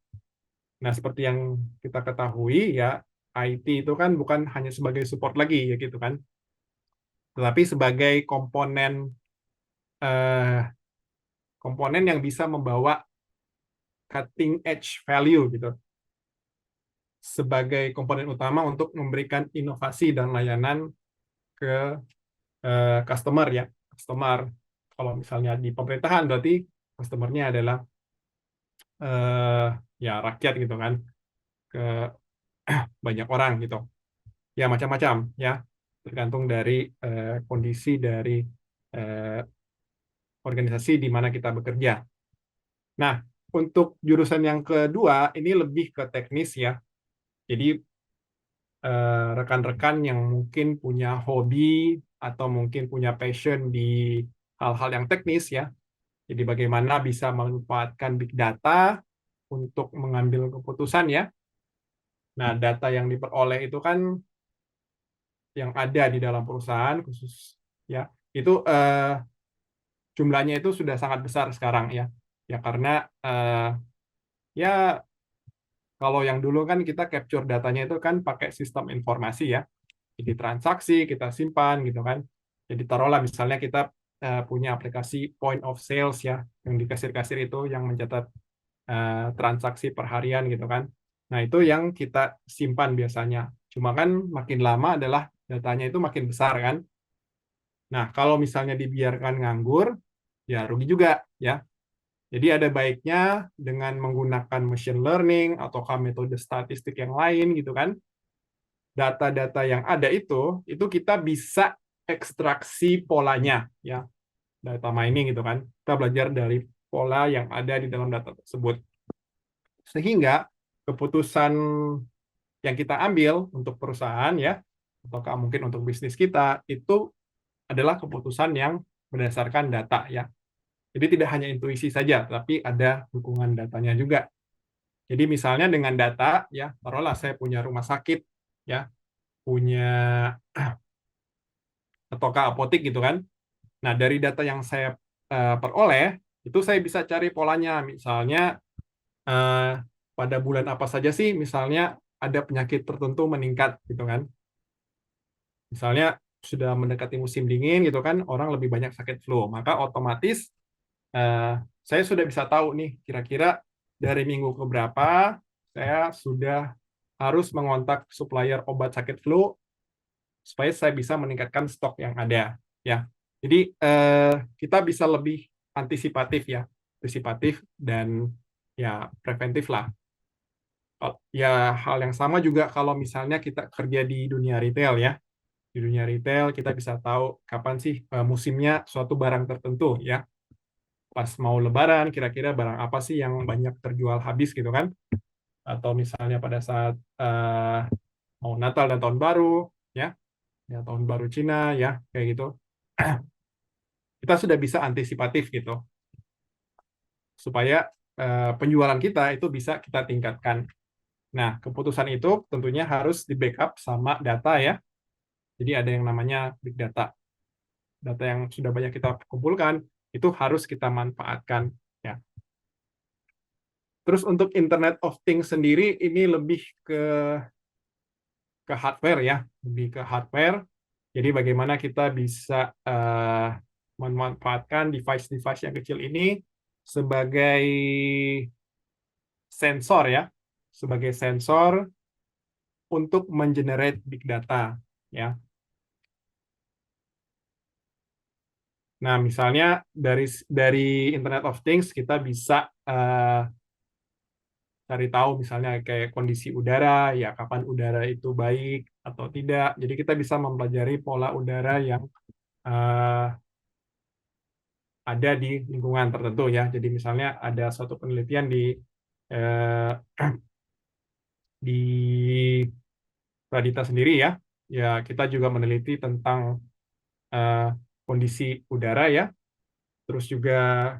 S2: Nah, seperti yang kita ketahui ya, IT itu kan bukan hanya sebagai support lagi ya gitu kan, tetapi sebagai eh, komponen yang bisa membawa cutting edge value gitu sebagai komponen utama untuk memberikan inovasi dan layanan ke customer ya. Customer kalau misalnya di pemerintahan berarti customernya adalah eh, ya rakyat gitu kan, ke banyak orang gitu. Ya macam-macam ya, tergantung dari kondisi dari eh, organisasi di mana kita bekerja. Nah, untuk jurusan yang kedua ini lebih ke teknis ya. Jadi rekan-rekan yang mungkin punya hobi atau mungkin punya passion di hal-hal yang teknis ya. Jadi bagaimana bisa memanfaatkan big data untuk mengambil keputusan ya. Nah, data yang diperoleh itu kan yang ada di dalam perusahaan khusus ya. Itu jumlahnya itu sudah sangat besar sekarang ya. Ya karena ya kalau yang dulu kan kita capture datanya itu kan pakai sistem informasi ya. Jadi transaksi kita simpan gitu kan. Jadi taruhlah misalnya kita punya aplikasi point of sales ya, yang di kasir-kasir itu yang mencatat transaksi per harian gitu kan. Nah, itu yang kita simpan biasanya. Cuma kan makin lama adalah datanya itu makin besar kan. Nah, kalau misalnya dibiarkan nganggur, ya rugi juga ya. Jadi ada baiknya dengan menggunakan machine learning ataukah metode statistik yang lain gitu kan. Data-data yang ada itu kita bisa ekstraksi polanya ya. Data mining gitu kan. Kita belajar dari pola yang ada di dalam data tersebut. Sehingga keputusan yang kita ambil untuk perusahaan ya, atau mungkin untuk bisnis kita, itu adalah keputusan yang berdasarkan data ya. Jadi tidak hanya intuisi saja, tapi ada dukungan datanya juga. Jadi misalnya dengan data ya, taruhlah saya punya rumah sakit ya, punya ataukah apotik gitu kan. Nah, dari data yang saya peroleh, itu saya bisa cari polanya. Misalnya eh, pada bulan apa saja sih misalnya ada penyakit tertentu meningkat gitu kan. Misalnya sudah mendekati musim dingin gitu kan, orang lebih banyak sakit flu, maka otomatis eh, saya sudah bisa tahu nih kira-kira dari minggu ke berapa saya sudah harus mengontak supplier obat sakit flu supaya saya bisa meningkatkan stok yang ada ya. Jadi kita bisa lebih antisipatif ya. antisipatif dan ya preventif lah. Ya hal yang sama juga kalau misalnya kita kerja di dunia retail ya. Di dunia retail kita bisa tahu kapan sih musimnya suatu barang tertentu ya. Pas mau Lebaran, kira-kira barang apa sih yang banyak terjual habis gitu kan? Atau misalnya pada saat mau Natal dan Tahun Baru, ya, ya Tahun Baru Cina, ya, kayak gitu. Kita sudah bisa antisipatif gitu, supaya penjualan kita itu bisa kita tingkatkan. Nah, keputusan itu tentunya harus di backup sama data ya. Jadi ada yang namanya big data. Data yang sudah banyak kita kumpulkan itu harus kita manfaatkan ya. Terus untuk Internet of Things sendiri ini lebih ke hardware ya, lebih ke hardware. Jadi bagaimana kita bisa memanfaatkan device-device yang kecil ini sebagai sensor ya, sebagai sensor untuk mengenerate big data ya. Nah, misalnya dari Internet of Things kita bisa cari tahu misalnya kayak kondisi udara, ya kapan udara itu baik atau tidak. Jadi kita bisa mempelajari pola udara yang eh, ada di lingkungan tertentu ya. Jadi misalnya ada suatu penelitian eh, di Pradita sendiri ya, ya kita juga meneliti tentang eh, kondisi udara ya, terus juga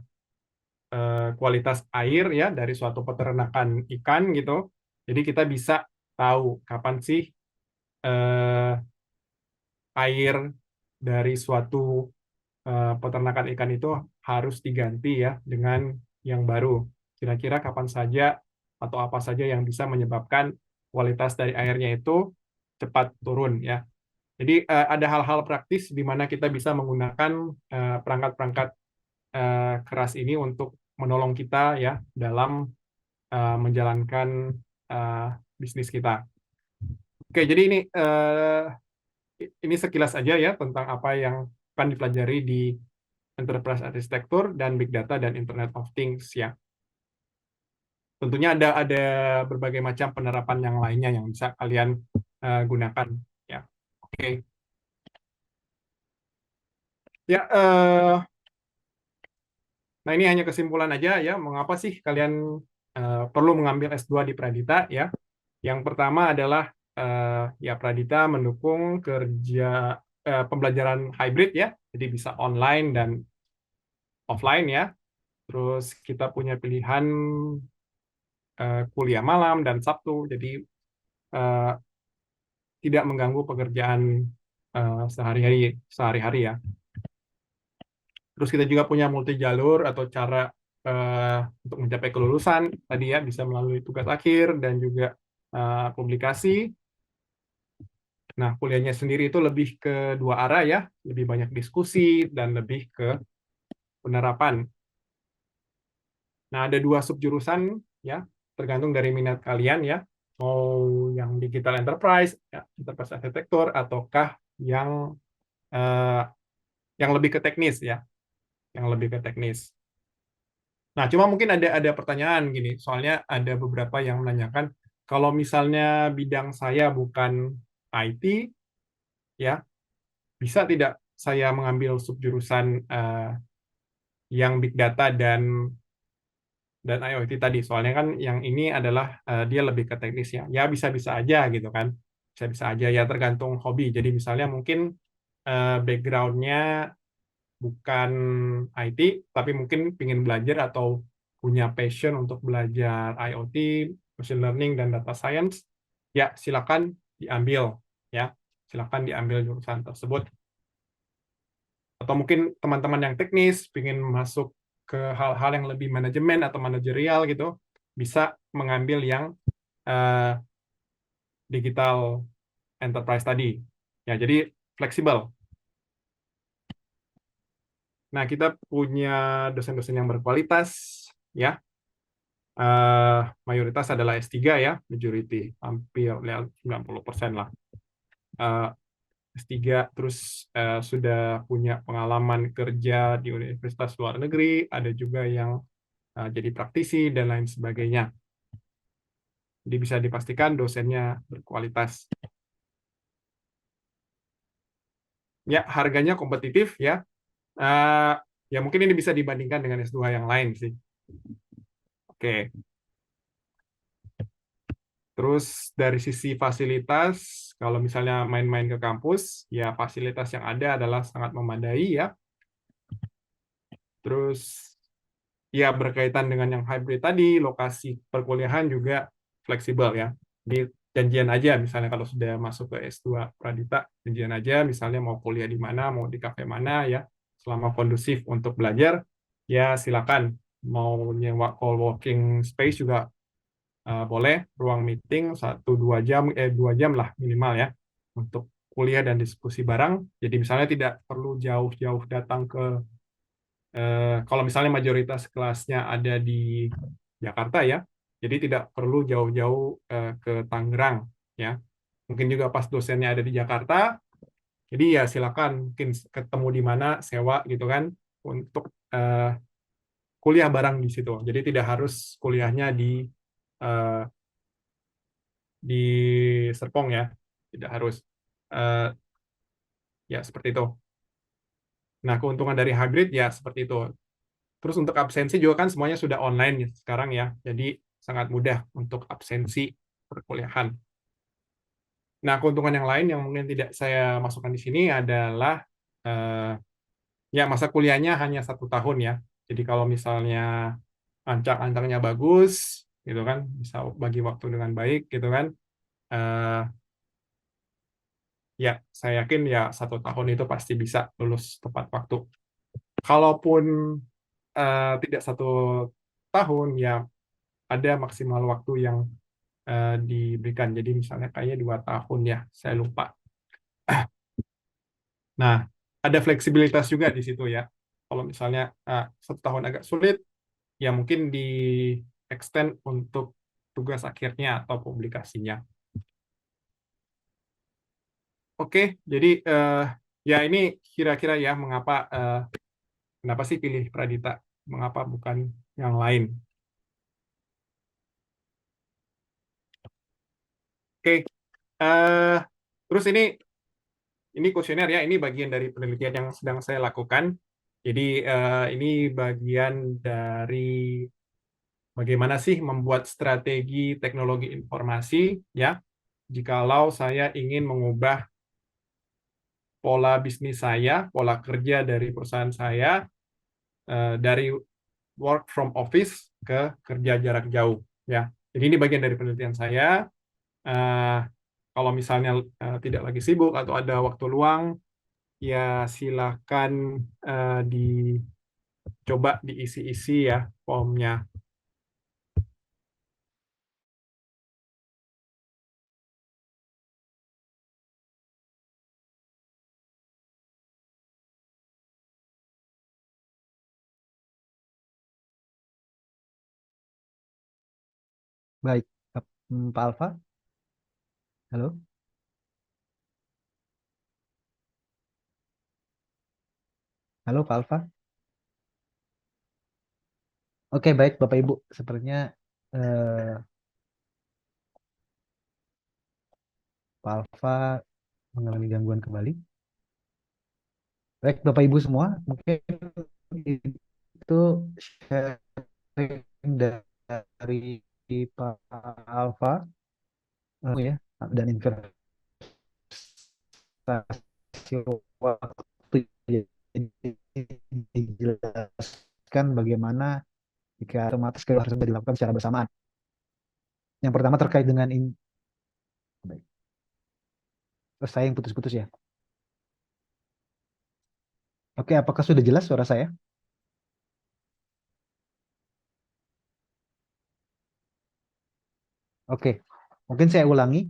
S2: kualitas air ya dari suatu peternakan ikan gitu. Jadi kita bisa tahu kapan sih eh, air dari suatu peternakan ikan itu harus diganti ya dengan yang baru. Kira-kira kapan saja atau apa saja yang bisa menyebabkan kualitas dari airnya itu cepat turun ya. Jadi ada hal-hal praktis di mana kita bisa menggunakan perangkat-perangkat keras ini untuk menolong kita ya dalam menjalankan eh, bisnis kita. Oke, jadi ini sekilas aja ya tentang apa yang akan dipelajari di Enterprise Architecture dan Big Data dan Internet of Things ya. Tentunya ada berbagai macam penerapan yang lainnya yang bisa kalian gunakan ya. Oke. Ya, nah ini hanya kesimpulan aja ya, mengapa sih kalian perlu mengambil S2 di Pradita ya. Yang pertama adalah ya Pradita mendukung kerja pembelajaran hybrid ya, jadi bisa online dan offline ya. Terus kita punya pilihan kuliah malam dan Sabtu, jadi eh, tidak mengganggu pekerjaan sehari-hari ya. Terus kita juga punya multi jalur atau cara untuk mencapai kelulusan tadi ya, bisa melalui tugas akhir dan juga publikasi. Nah, kuliahnya sendiri itu lebih ke dua arah ya, lebih banyak diskusi dan lebih ke penerapan. Nah, ada dua subjurusan ya, tergantung dari minat kalian ya. Mau yang digital enterprise, ya, enterprise architecture, ataukah yang eh, yang lebih ke teknis ya, yang lebih ke teknis. Nah, cuma mungkin ada pertanyaan gini, soalnya ada beberapa yang menanyakan, kalau misalnya bidang saya bukan IT, ya bisa tidak saya mengambil subjurusan yang big data dan IoT tadi? Soalnya kan yang ini adalah dia lebih ke teknis ya. Ya bisa-bisa aja gitu kan, bisa-bisa aja ya tergantung hobi. Jadi misalnya mungkin backgroundnya bukan IT, tapi mungkin ingin belajar atau punya passion untuk belajar IoT, machine learning, dan data science, ya silakan diambil, ya silakan diambil jurusan tersebut. Atau mungkin teman-teman yang teknis ingin masuk ke hal-hal yang lebih manajemen atau manajerial gitu, bisa mengambil yang eh, digital enterprise tadi. Ya, jadi fleksibel. Nah, kita punya dosen-dosen yang berkualitas, ya. Mayoritas adalah S3 ya, majority, hampir 90% lah. Eh, S3 terus sudah punya pengalaman kerja di universitas luar negeri, ada juga yang jadi praktisi, dan lain sebagainya. Jadi bisa dipastikan dosennya berkualitas. Ya, harganya kompetitif ya. Eh, ya mungkin ini bisa dibandingkan dengan S2 yang lain sih. Oke. Terus dari sisi fasilitas, kalau misalnya main-main ke kampus, ya fasilitas yang ada adalah sangat memadai ya. Terus ya berkaitan dengan yang hybrid tadi, lokasi perkuliahan juga fleksibel ya. Jadi janjian aja misalnya kalau sudah masuk ke S2 Pradita, janjian aja misalnya mau kuliah di mana, mau di kafe mana ya, selama kondusif untuk belajar, ya silakan. Mau nyewa co-working space juga boleh, ruang meeting 1-2 jam, 2 jam lah minimal ya, untuk kuliah dan diskusi bareng. Jadi misalnya tidak perlu jauh-jauh datang ke kalau misalnya mayoritas kelasnya ada di Jakarta ya, jadi tidak perlu jauh-jauh ke Tangerang ya. Mungkin juga pas dosennya ada di Jakarta, jadi ya silakan mungkin ketemu di mana sewa gitu kan untuk kuliah bareng di situ. Jadi tidak harus kuliahnya eh, di Serpong ya, tidak harus. Eh, ya seperti itu. Nah, keuntungan dari hybrid ya seperti itu. Terus untuk absensi juga kan semuanya sudah online ya sekarang ya. Jadi sangat mudah untuk absensi perkuliahan. Nah, keuntungan yang lain yang mungkin tidak saya masukkan di sini adalah eh, ya masa kuliahnya hanya 1 tahun ya. Jadi kalau misalnya ancang-ancangnya bagus, gitu kan, bisa bagi waktu dengan baik, gitu kan. eh, ya, saya yakin ya 1 tahun itu pasti bisa lulus tepat waktu. Kalaupun tidak 1 tahun, ya ada maksimal waktu yang diberikan. Jadi misalnya kayaknya 2 tahun ya, saya lupa. Nah, ada fleksibilitas juga di situ ya. Kalau misalnya 1 tahun agak sulit, ya mungkin di extend untuk tugas akhirnya atau publikasinya. Oke, jadi ya ini kira-kira ya kenapa sih pilih Pradita, mengapa bukan yang lain. Oke, eh, terus ini kuesioner ya, ini bagian dari penelitian yang sedang saya lakukan. Jadi ini bagian dari bagaimana sih membuat strategi teknologi informasi ya, jikalau saya ingin mengubah pola bisnis saya, pola kerja dari perusahaan saya dari work from office ke kerja jarak jauh ya. Jadi ini bagian dari penelitian saya. Eh, Kalau misalnya tidak lagi sibuk atau ada waktu luang, ya silakan dicoba diisi-isi ya formnya.
S1: Baik, Pak Alfa, halo, halo Pak Alfa. Oke, baik Bapak Ibu, sepertinya eh, Pak Alfa mengalami gangguan kembali. Baik Bapak Ibu semua, mungkin itu sharing dari Pak Alfa ya, dan investasi waktu. Jadi dijelaskan bagaimana jika otomatis kedua harus dilakukan secara bersamaan. Yang pertama terkait dengan ini, terus saya yang putus-putus ya. Oke, apakah sudah jelas suara saya? Oke, mungkin saya ulangi.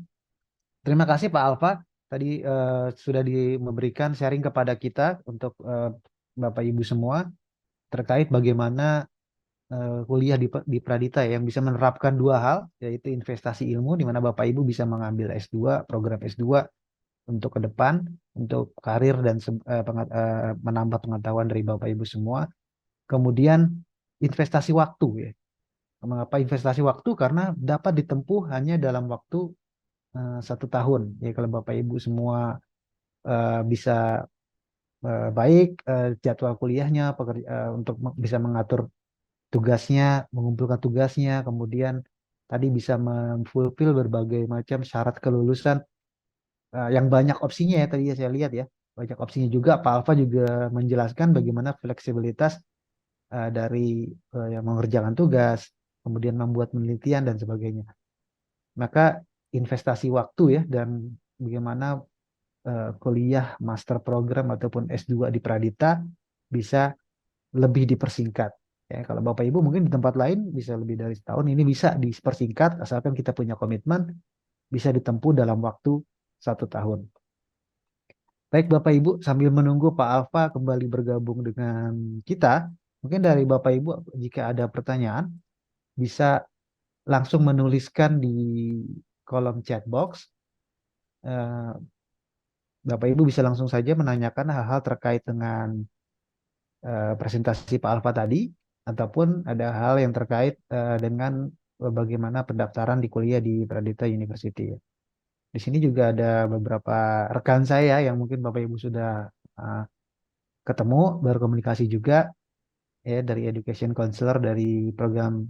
S1: Terima kasih Pak Alfa. Tadi sudah memberikan sharing kepada kita untuk Bapak Ibu semua terkait bagaimana kuliah di Pradita ya, yang bisa menerapkan dua hal, yaitu investasi ilmu, di mana Bapak Ibu bisa mengambil S2, program S2 untuk ke depan, untuk karir dan menambah pengetahuan dari Bapak Ibu semua. Kemudian investasi waktu ya. Mengapa investasi waktu? Karena dapat ditempuh hanya dalam waktu 1 tahun. Ya kalau Bapak Ibu semua bisa baik jadwal kuliahnya, untuk bisa mengatur tugasnya, mengumpulkan tugasnya, kemudian tadi bisa memfulfill berbagai macam syarat kelulusan yang banyak opsinya ya tadi ya saya lihat ya. Banyak opsinya juga. Pak Alfa juga menjelaskan bagaimana fleksibilitas dari yang mengerjakan tugas, kemudian membuat penelitian dan sebagainya. Maka investasi waktu ya dan bagaimana kuliah master program ataupun S2 di Pradita bisa lebih dipersingkat. Ya, kalau Bapak Ibu mungkin di tempat lain bisa lebih dari setahun, ini bisa dipersingkat asalkan kita punya komitmen, bisa ditempuh dalam waktu 1 tahun. Baik Bapak Ibu, sambil menunggu Pak Alfa kembali bergabung dengan kita, mungkin dari Bapak Ibu jika ada pertanyaan bisa langsung menuliskan di kolom chat box. Eh, Bapak Ibu bisa langsung saja menanyakan hal-hal terkait dengan presentasi Pak Alfa tadi, ataupun ada hal yang terkait dengan bagaimana pendaftaran di kuliah di Pradita University. Di sini juga ada beberapa rekan saya yang mungkin Bapak Ibu sudah uh, ketemu, berkomunikasi juga ya dari Education Counselor dari program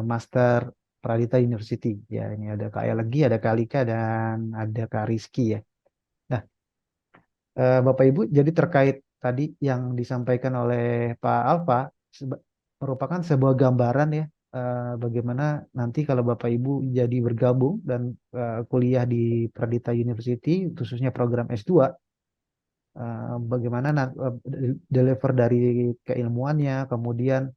S1: Master Pradita University. Ya, ini ada Kak lagi, ada Kak Alika dan ada Kak Rizky ya. Nah, Bapak Ibu, jadi terkait tadi yang disampaikan oleh Pak Alfa merupakan sebuah gambaran ya bagaimana nanti kalau Bapak Ibu jadi bergabung dan kuliah di Pradita University khususnya program S2 bagaimana deliver dari keilmuannya kemudian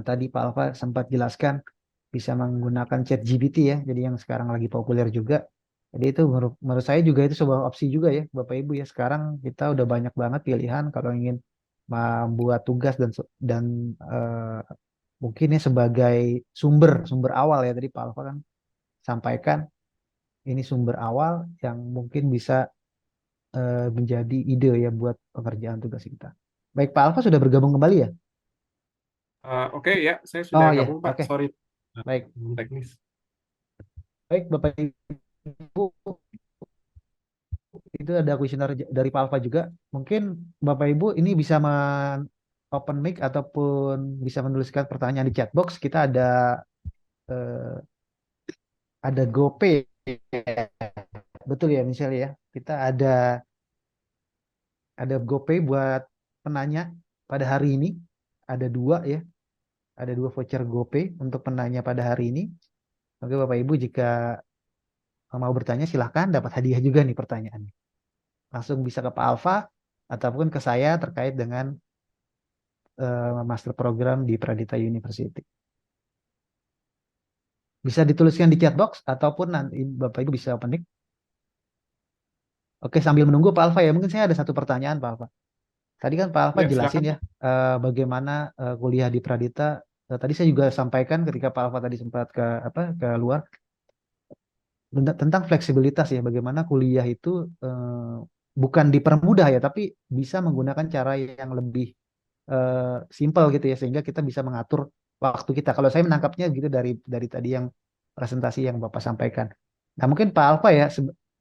S1: tadi Pak Alfa sempat jelaskan bisa menggunakan chat GPT ya jadi yang sekarang lagi populer juga jadi itu menurut saya juga itu sebuah opsi juga ya Bapak Ibu ya sekarang kita udah banyak banget pilihan kalau ingin membuat tugas dan mungkin ya sebagai sumber sumber awal ya tadi Pak Alfa kan sampaikan ini sumber awal yang mungkin bisa menjadi ide ya buat pengerjaan tugas kita. Baik Pak Alfa sudah bergabung kembali ya?
S2: Oke ya, saya sudah
S1: Oh ya,
S2: gabung Pak.
S1: oke.
S2: Sorry,
S1: Baik.
S2: teknis.
S1: Baik Bapak Ibu, itu ada kuesioner dari Pak Alfa juga. Mungkin Bapak Ibu ini bisa open mic ataupun bisa menuliskan pertanyaan di chat box. Kita eh, ada GoPay, betul ya misalnya ya. Kita ada GoPay buat penanya pada hari ini. Ada dua ya, ada dua voucher GoPay untuk penanya pada hari ini. Oke Bapak Ibu jika mau bertanya silahkan dapat hadiah juga nih pertanyaannya. Langsung bisa ke Pak Alfa ataupun ke saya terkait dengan master program di Pradita University. Bisa dituliskan di chat box ataupun nanti Bapak Ibu bisa open mic. Oke, sambil menunggu Pak Alfa ya, mungkin saya ada satu pertanyaan Pak Alfa. Tadi kan Pak Alfa
S2: Ya,
S1: jelasin
S2: silakan
S1: ya
S2: Pak.
S1: bagaimana kuliah di Pradita. Tadi saya juga sampaikan ketika Pak Alfa tadi sempat ke luar tentang fleksibilitas ya, bagaimana kuliah itu bukan dipermudah ya, tapi bisa menggunakan cara yang lebih simple gitu ya sehingga kita bisa mengatur waktu kita. Kalau saya menangkapnya gitu dari tadi yang presentasi yang Bapak sampaikan. Nah, mungkin Pak Alfa ya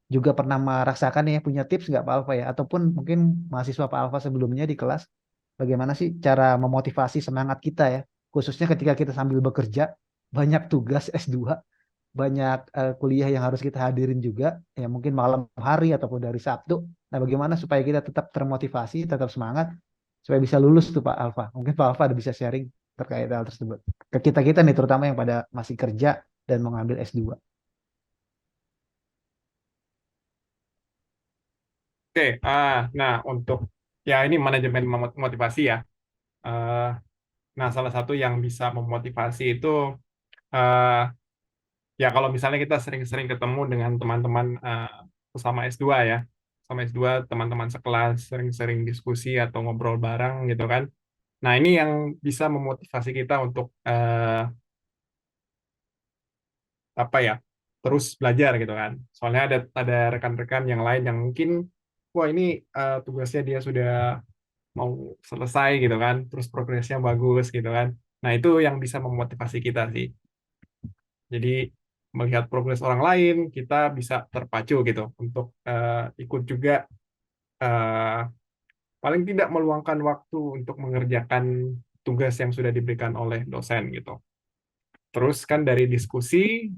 S1: juga pernah merasakan ya punya tips nggak Pak Alfa ya ataupun mungkin mahasiswa Pak Alfa sebelumnya di kelas bagaimana sih cara memotivasi semangat kita ya khususnya ketika kita sambil bekerja banyak tugas S2 banyak kuliah yang harus kita hadirin juga ya mungkin malam hari ataupun dari Sabtu. Nah, bagaimana supaya kita tetap termotivasi, tetap semangat supaya bisa lulus tuh Pak Alfa. Mungkin Pak Alfa ada bisa sharing terkait hal tersebut. Ke kita-kita nih terutama yang pada masih kerja dan mengambil S2.
S2: Oke, nah untuk ya ini manajemen motivasi ya. Eh, nah, salah satu yang bisa memotivasi itu eh, ya kalau misalnya kita sering-sering ketemu dengan teman-teman sesama S2 ya, sama S2 teman-teman sekelas sering-sering diskusi atau ngobrol bareng gitu kan. Nah, ini yang bisa memotivasi kita untuk apa ya terus belajar gitu kan. Soalnya ada rekan-rekan yang lain yang mungkin wah ini tugasnya dia sudah mau selesai gitu kan, terus progresnya bagus gitu kan. Nah, itu yang bisa memotivasi kita sih. Jadi melihat progres orang lain, kita bisa terpacu gitu untuk ikut juga, eh, paling tidak meluangkan waktu untuk mengerjakan tugas yang sudah diberikan oleh dosen gitu. Terus kan dari diskusi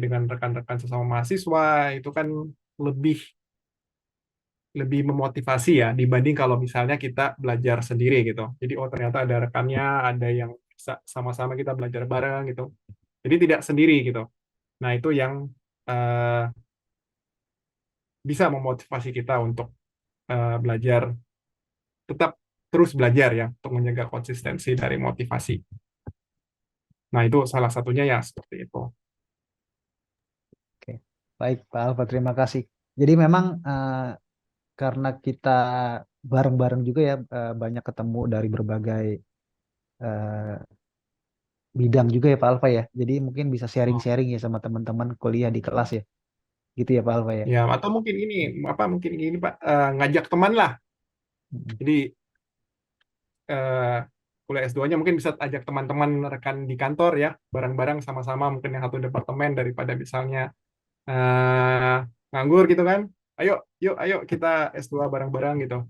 S2: dengan rekan-rekan sesama mahasiswa itu kan lebih lebih memotivasi ya dibanding kalau misalnya kita belajar sendiri gitu. Jadi oh ternyata ada rekannya, ada yang bisa sama-sama kita belajar bareng gitu. Jadi tidak sendiri gitu. Nah, itu yang eh, bisa memotivasi kita untuk belajar, tetap terus belajar ya, untuk menjaga konsistensi dari motivasi. Nah, itu salah satunya ya seperti itu.
S1: Oke, baik Pak Alfa, terima kasih. Jadi memang karena kita bareng-bareng juga ya, banyak ketemu dari berbagai eh, bidang juga ya Pak Alfa ya. Jadi mungkin bisa sharing-sharing ya sama teman-teman kuliah di kelas ya. Gitu ya Pak Alfa ya.
S2: Ya, atau mungkin ini apa mungkin ini Pak, ngajak teman lah.
S1: Mm.
S2: Jadi eh, kuliah S2-nya mungkin bisa ajak teman-teman rekan di kantor ya, bareng-bareng sama-sama mungkin yang satu departemen daripada misalnya eh, nganggur gitu kan. Ayo, yuk, ayo kita S2 bareng-bareng gitu.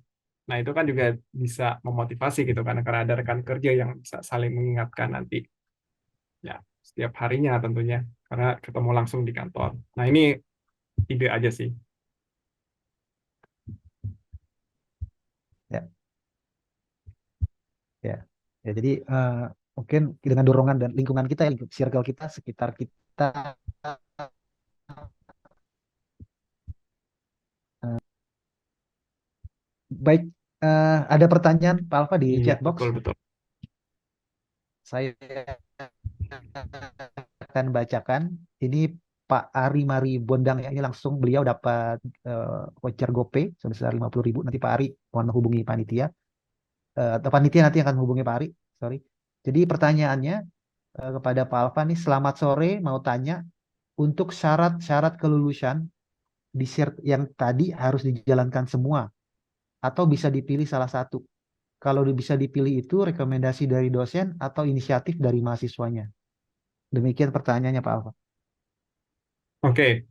S2: Nah, itu kan juga bisa memotivasi gitu kan, karena ada rekan kerja yang bisa saling mengingatkan nanti ya setiap harinya tentunya karena ketemu langsung di kantor. Nah, ini ide aja sih.
S1: Ya, ya. Ya, jadi mungkin dengan dorongan dan lingkungan kita, ya, circle kita, sekitar kita. eh, Baik, ada pertanyaan Pak Alfa di
S2: Iya,
S1: chat box.
S2: betul betul.
S1: Saya akan bacakan. Ini Pak Ari Mari Bondang ya. Ini langsung beliau dapat voucher GoPay sebesar 50.000. Nanti Pak Ari mohon hubungi panitia. Atau panitia nanti akan hubungi Pak Ari. Sorry. Jadi pertanyaannya kepada Pak Alfa nih, selamat sore, mau tanya untuk syarat-syarat kelulusan di yang tadi harus dijalankan semua atau bisa dipilih salah satu. Kalau bisa dipilih itu rekomendasi dari dosen atau inisiatif dari mahasiswanya. Demikian pertanyaannya Pak Alfa.
S2: Oke.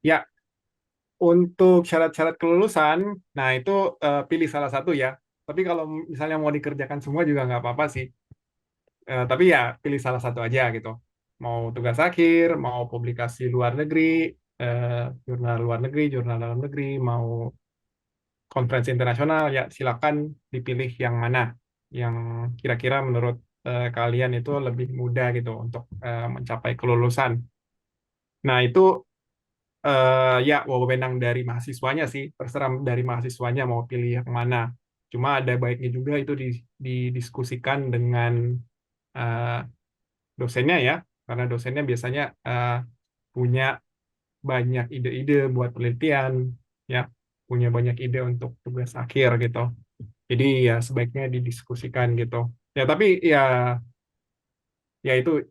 S2: Ya, untuk syarat-syarat kelulusan, nah itu pilih salah satu ya. Tapi kalau misalnya mau dikerjakan semua juga nggak apa-apa sih. Tapi ya pilih salah satu aja gitu. Mau tugas akhir, mau publikasi luar negeri, eh, jurnal luar negeri, jurnal dalam negeri, mau konferensi internasional, ya silakan dipilih yang mana yang kira-kira menurut kalian itu lebih mudah gitu untuk mencapai kelulusan. Nah, itu ya wewenang dari mahasiswanya sih, terserah dari mahasiswanya mau pilih yang mana. Cuma ada baiknya juga itu didiskusikan dengan eh, dosennya ya, karena dosennya biasanya punya banyak ide-ide buat penelitian, ya, punya banyak ide untuk tugas akhir gitu. Jadi ya sebaiknya didiskusikan gitu. Ya tapi ya itu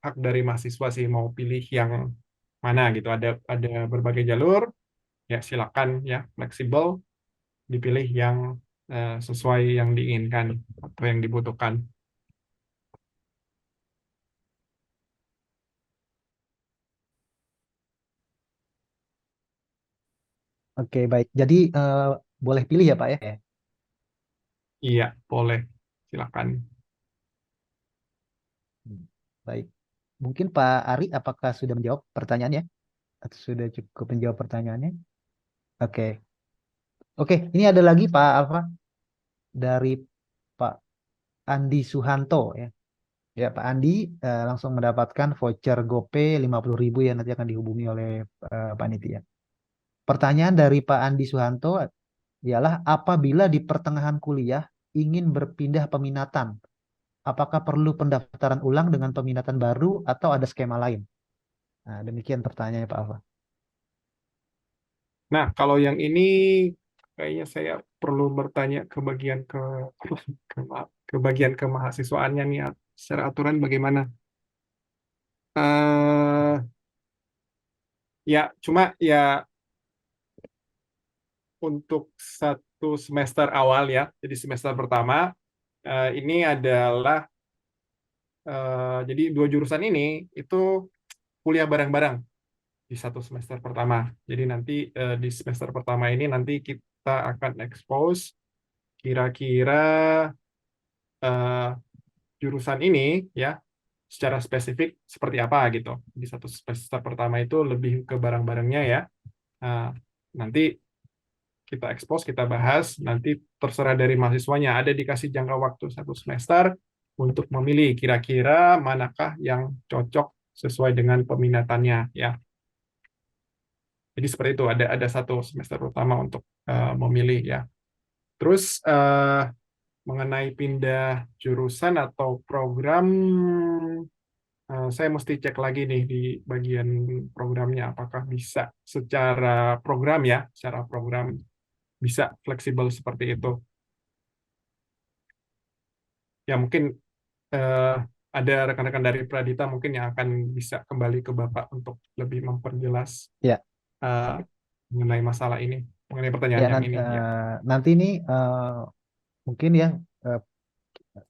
S2: hak dari mahasiswa sih mau pilih yang mana gitu. Ada berbagai jalur, ya silakan ya fleksibel dipilih yang sesuai yang diinginkan atau yang dibutuhkan.
S1: Oke, baik. Jadi boleh pilih ya Pak ya.
S2: Iya, boleh. Silakan.
S1: Hmm. Baik. Mungkin Pak Ari, apakah sudah menjawab pertanyaannya? Atau sudah cukup menjawab pertanyaannya? Oke. Oke, ini ada lagi Pak Alfa dari Pak Andi Suhanto ya. Ya, Pak Andi langsung mendapatkan voucher GoPay 50.000 yang nanti akan dihubungi oleh panitia. Pertanyaan dari Pak Andi Suhanto ialah apabila di pertengahan kuliah ingin berpindah peminatan, apakah perlu pendaftaran ulang dengan peminatan baru atau ada skema lain? Nah, demikian pertanyaannya Pak Alfa.
S2: Nah, kalau yang ini kayaknya saya perlu bertanya ke, ke bagian kemahasiswaannya nih, secara aturan bagaimana? eh ya, cuma ya untuk semester awal ya. Jadi semester pertama ini adalah jadi dua jurusan ini itu kuliah bareng-bareng di satu semester pertama. Jadi nanti di semester pertama ini nanti kita akan expose kira-kira eh, jurusan ini ya secara spesifik seperti apa gitu. Di satu semester pertama itu lebih ke barang-barangnya ya. Nah, nanti kita expose, kita bahas, nanti terserah dari mahasiswanya. Ada dikasih jangka waktu satu semester untuk memilih kira-kira manakah yang cocok sesuai dengan peminatannya ya. Jadi seperti itu ada satu semester utama untuk memilih ya. Terus mengenai pindah jurusan atau program, saya mesti cek lagi nih di bagian programnya apakah bisa secara program ya, secara program bisa fleksibel seperti itu. Ya mungkin eh, ada rekan-rekan dari Pradita mungkin yang akan bisa kembali ke Bapak untuk lebih memperjelas
S1: Ya,
S2: eh, mengenai masalah ini, mengenai
S1: ya
S2: pertanyaan yang
S1: nanti,
S2: ini ya.
S1: nanti nih mungkin ya eh,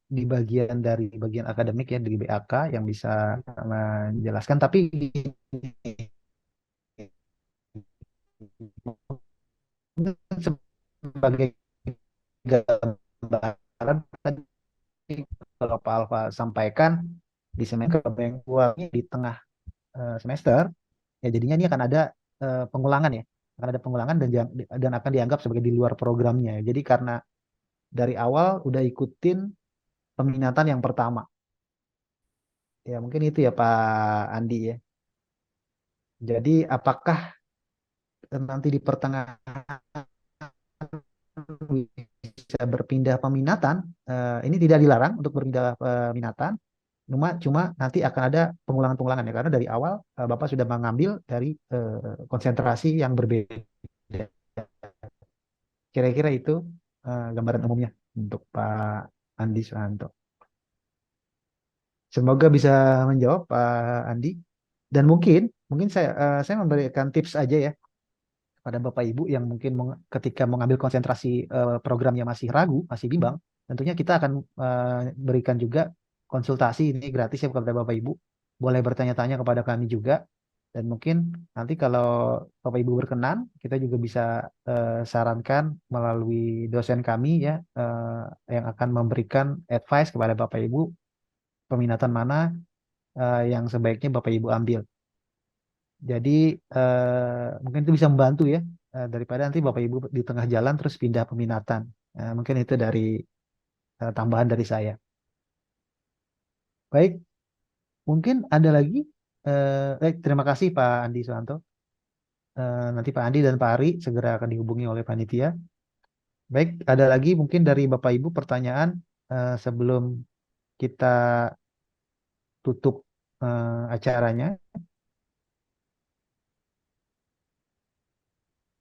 S1: di bagian dari bagian akademik ya dari BAK yang bisa menjelaskan. Tapi sebagai gambaran tadi kalau Pak Alfa sampaikan di semester yang di tengah semester ya jadinya ini akan ada pengulangan ya, akan ada pengulangan dan akan dianggap sebagai di luar programnya. Jadi karena dari awal udah ikutin peminatan yang pertama. Ya mungkin itu ya Pak Andi ya. Jadi apakah nanti di pertengahan bisa berpindah peminatan? Ini tidak dilarang untuk berpindah peminatan. Cuma nanti akan ada pengulangan-pengulangan ya karena dari awal Bapak sudah mengambil dari konsentrasi yang berbeda. Kira-kira itu gambaran umumnya untuk Pak Andi Suhanto. Semoga bisa menjawab Pak Andi. Dan mungkin saya memberikan tips aja ya pada Bapak Ibu yang mungkin ketika mengambil konsentrasi programnya masih ragu, masih bimbang, tentunya kita akan berikan juga konsultasi ini gratis ya kepada Bapak Ibu. Boleh bertanya-tanya kepada kami juga. Dan mungkin nanti kalau Bapak Ibu berkenan, kita juga bisa sarankan melalui dosen kami ya yang akan memberikan advice kepada Bapak Ibu peminatan mana yang sebaiknya Bapak Ibu ambil. Jadi mungkin itu bisa membantu ya daripada nanti Bapak Ibu di tengah jalan terus pindah peminatan. Mungkin itu dari tambahan dari saya. Baik, mungkin ada lagi. Terima kasih Pak Andi Suwanto. Nanti Pak Andi dan Pak Ari segera akan dihubungi oleh panitia. Baik, ada lagi mungkin dari Bapak Ibu pertanyaan sebelum kita tutup acaranya.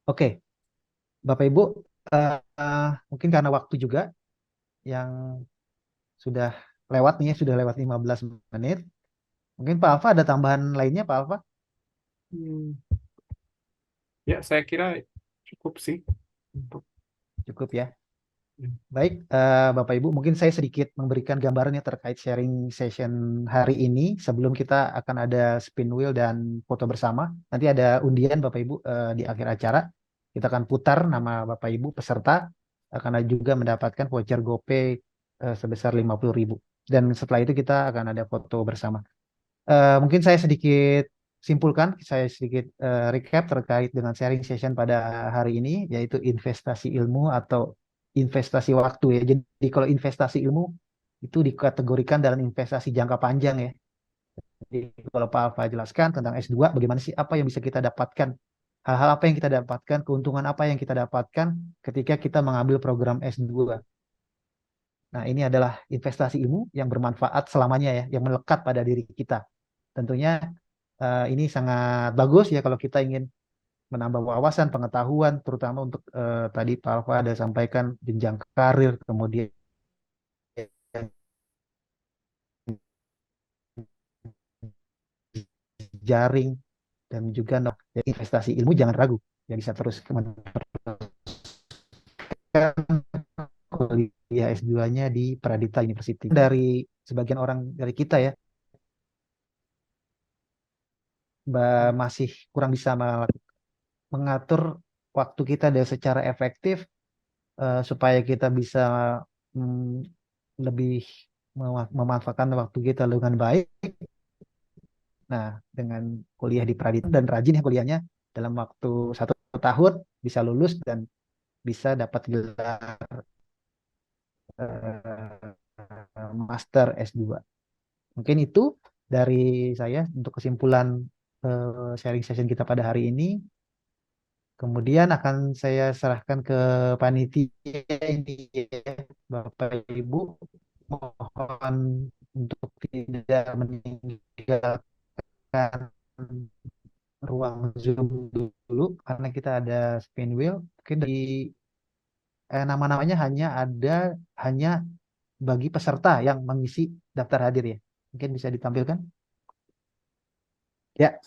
S1: Oke, Bapak Ibu, mungkin karena waktu juga yang sudah lewat nih ya, sudah lewat 15 menit. Mungkin Pak Alfa ada tambahan lainnya Pak Alfa?
S2: Hmm, ya saya kira cukup sih untuk
S1: Cukup ya. Baik, Bapak Ibu, mungkin saya sedikit memberikan gambarannya terkait sharing session hari ini sebelum kita akan ada spin wheel dan foto bersama. Nanti ada undian Bapak Ibu di akhir acara. Kita akan putar nama Bapak Ibu peserta akan juga mendapatkan voucher GoPay sebesar 50.000. Dan setelah itu kita akan ada foto bersama. Mungkin saya sedikit simpulkan, saya sedikit recap terkait dengan sharing session pada hari ini, yaitu investasi ilmu atau investasi waktu ya. Jadi kalau investasi ilmu itu dikategorikan dalam investasi jangka panjang ya. Jadi kalau Pak Alfa jelaskan tentang S2, bagaimana sih apa yang bisa kita dapatkan, hal-hal apa yang kita dapatkan, keuntungan apa yang kita dapatkan ketika kita mengambil program S2. Nah, ini adalah investasi ilmu yang bermanfaat selamanya ya, yang melekat pada diri kita. Tentunya ini sangat bagus ya kalau kita ingin menambah wawasan, pengetahuan, terutama untuk tadi Pak Alfa ada sampaikan jenjang karir, kemudian jaring, dan juga investasi ilmu jangan ragu, ya bisa terus kuliah S2-nya di Pradita University. Dari sebagian orang dari kita ya, masih kurang bisa mengatur waktu kita dengan secara efektif, supaya kita bisa lebih memanfaatkan waktu kita dengan baik. Nah, dengan kuliah di Pradita dan rajin ya kuliahnya, dalam waktu 1 tahun bisa lulus dan bisa dapat gelar master S2. Mungkin itu dari saya untuk kesimpulan sharing session kita pada hari ini. Kemudian akan saya serahkan ke panitia ini ya, Bapak Ibu, mohon untuk tidak meninggalkan ruang Zoom dulu karena kita ada spin wheel. Mungkin dari nama-namanya hanya bagi peserta yang mengisi daftar hadir ya. Mungkin bisa ditampilkan. Ya,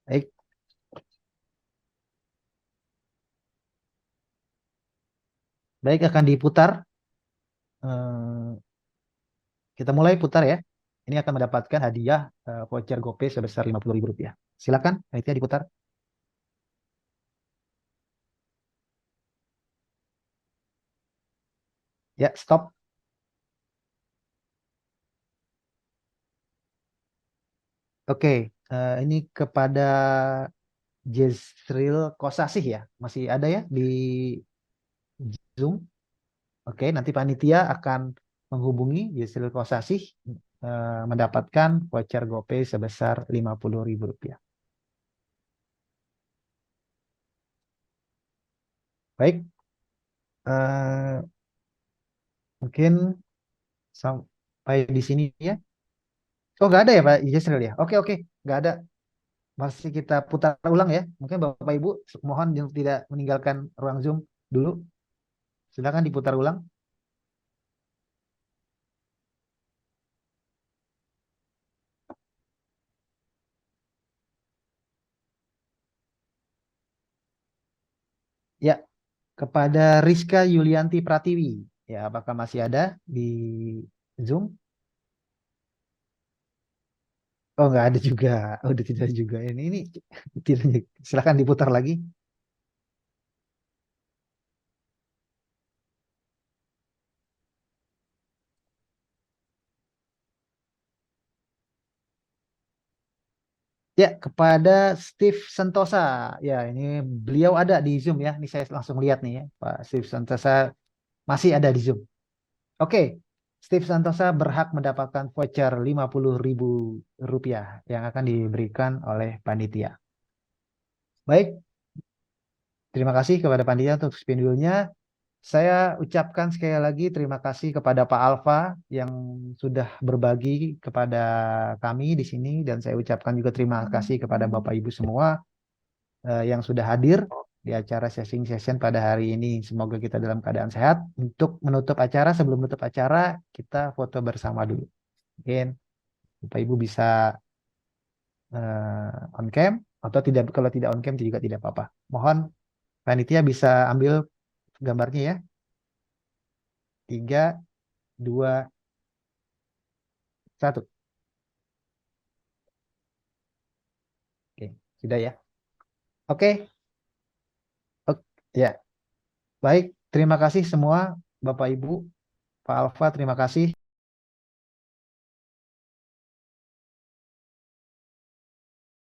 S1: baik. Baik, akan diputar. Eh, kita mulai putar ya. Ini akan mendapatkan hadiah voucher GoPay sebesar Rp50.000. Silakan, panitia diputar. Ya, stop. Oke, ini kepada Jezril Kosasih ya. Masih ada ya di Zoom. Oke, nanti panitia akan menghubungi Yusril Kosasih, mendapatkan voucher GoPay sebesar Rp50.000. Baik, eh, mungkin sampai di sini ya. Oh, nggak ada ya Pak Yusril ya? Oke, oke, nggak ada. Masih kita putar ulang ya. Mungkin Bapak Ibu mohon untuk tidak meninggalkan ruang Zoom dulu. Silakan diputar ulang. Ya, kepada Rizka Yulianti Pratiwi. Ya, apakah masih ada di Zoom? Oh, nggak ada juga. Oh, udah tidak ada juga. Ini tidak. Silakan diputar lagi. Ya, kepada Steve Sentosa. Ya, ini beliau ada di Zoom ya. Ini saya langsung lihat nih ya. Pak Steve Sentosa masih ada di Zoom. Oke, Steve Santosa berhak mendapatkan voucher Rp50.000 yang akan diberikan oleh panitia. Baik, terima kasih kepada panitia untuk spin wheel-nya. Saya ucapkan sekali lagi terima kasih kepada Pak Alfa yang sudah berbagi kepada kami di sini, dan saya ucapkan juga terima kasih kepada Bapak Ibu semua yang sudah hadir di acara sharing session pada hari ini. Semoga kita dalam keadaan sehat. Untuk menutup acara, sebelum menutup acara, kita foto bersama dulu. Mungkin Bapak Ibu bisa on cam, atau tidak, kalau tidak on cam juga tidak apa-apa. Mohon panitia bisa ambil gambarnya ya. 3, 2, 1. Oke, sudah ya. Oke, oke, ya. Baik, terima kasih semua Bapak Ibu, Pak Alfa, terima kasih.